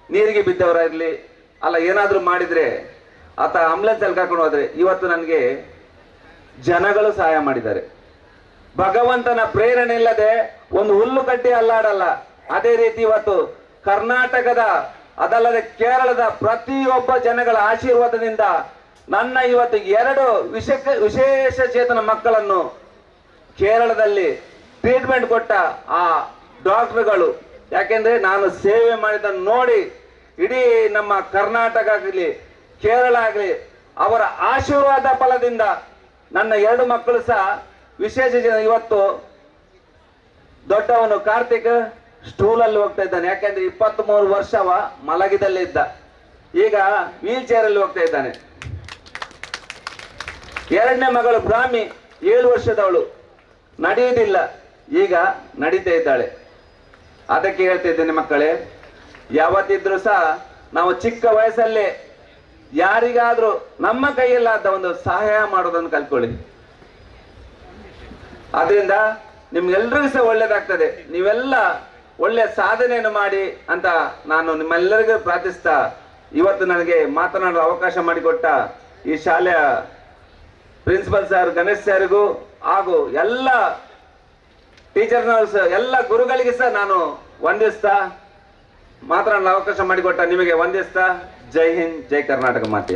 C: ನೀರಿಗೆ ಬಿದ್ದವರಿರ್ಲಿ ಅಲ್ಲ, ಏನಾದ್ರೂ ಮಾಡಿದ್ರೆ ಆತ ಆಂಬುಲೆನ್ಸ್ ಅಲ್ಲಿ ಕರ್ಕೊಂಡು ಹೋದ್ರೆ ಇವತ್ತು ನನಗೆ ಜನಗಳು ಸಹಾಯ ಮಾಡಿದ್ದಾರೆ. ಭಗವಂತನ ಪ್ರೇರಣೆ ಇಲ್ಲದೆ ಒಂದು ಹುಲ್ಲು ಕಡ್ಡಿ ಅಲ್ಲಾಡಲ್ಲ. ಅದೇ ರೀತಿ ಇವತ್ತು ಕರ್ನಾಟಕದ ಅದಲ್ಲದೆ ಕೇರಳದ ಪ್ರತಿಯೊಬ್ಬ ಜನಗಳ ಆಶೀರ್ವಾದದಿಂದ ನನ್ನ ಇವತ್ತು 2 ವಿಶೇಷ ಚೇತನ ಮಕ್ಕಳನ್ನು ಕೇರಳದಲ್ಲಿ ಟ್ರೀಟ್ಮೆಂಟ್ ಕೊಟ್ಟ ಆ ಡಾಕ್ಟರ್ಗಳು, ಯಾಕೆಂದ್ರೆ ನಾನು ಸೇವೆ ಮಾಡಿದ್ದನ್ನು ನೋಡಿ ಇಡೀ ನಮ್ಮ ಕರ್ನಾಟಕ ಆಗಲಿ ಕೇರಳ ಆಗಲಿ ಅವರ ಆಶೀರ್ವಾದ ಫಲದಿಂದ ನನ್ನ 2 ಮಕ್ಕಳು ಸಹ ವಿಶೇಷ ಜನ. ಇವತ್ತು ದೊಡ್ಡವನು ಕಾರ್ತಿಕ್ ಸ್ಟೂಲಲ್ಲಿ ಹೋಗ್ತಾ ಇದ್ದಾನೆ. ಯಾಕೆಂದ್ರೆ 23 ವರ್ಷವ ಮಲಗಿದಲ್ಲೇ ಇದ್ದ, ಈಗ ವೀಲ್ ಚೇರ್ ಅಲ್ಲಿ ಹೋಗ್ತಾ ಇದ್ದಾನೆ. 2ನೇ ಮಗಳು ಬ್ರಾಹ್ಮಿ 7 ವರ್ಷದವಳು, ನಡೆಯುವುದಿಲ್ಲ, ಈಗ ನಡೀತಾ ಇದ್ದಾಳೆ. ಅದಕ್ಕೆ ಹೇಳ್ತಾ ಇದ್ದೇನೆ ಮಕ್ಕಳೇ, ಯಾವತ್ತಿದ್ರು ಸಹ ನಾವು ಚಿಕ್ಕ ವಯಸ್ಸಲ್ಲೇ ಯಾರಿಗಾದ್ರೂ ನಮ್ಮ ಕೈಯಲ್ಲಾದ ಒಂದು ಸಹಾಯ ಮಾಡೋದನ್ನು ಕಲ್ತ್ಕೊಳ್ಳಿ. ಅದರಿಂದ ನಿಮ್ಗೆಲ್ರಿಗೂ ಸಹ ಒಳ್ಳೇದಾಗ್ತದೆ. ನೀವೆಲ್ಲ ಒಳ್ಳೆ ಸಾಧನೆಯನ್ನು ಮಾಡಿ ಅಂತ ನಾನು ನಿಮ್ಮೆಲ್ಲರಿಗೂ ಪ್ರಾರ್ಥಿಸ್ತಾ, ಇವತ್ತು ನನಗೆ ಮಾತನಾಡಲು ಅವಕಾಶ ಮಾಡಿಕೊಟ್ಟ ಈ ಶಾಲೆಯ ಪ್ರಿನ್ಸಿಪಲ್ ಸರ್ ಗಣೇಶ್ ಸರ್ಗೂ ಹಾಗೂ ಎಲ್ಲ ಟೀಚರ್ಸ್ ಎಲ್ಲ ಗುರುಗಳಿಗೆ ಸಹ ನಾನು ವಂದಿಸ್ತಾ, ಮಾತನಾಡಲು ಅವಕಾಶ ಮಾಡಿಕೊಟ್ಟ ನಿಮಗೆ ವಂದಿಸ್ತಾ, ಜೈ ಹಿಂದ್, ಜೈ ಕರ್ನಾಟಕ ಮಾತೆ.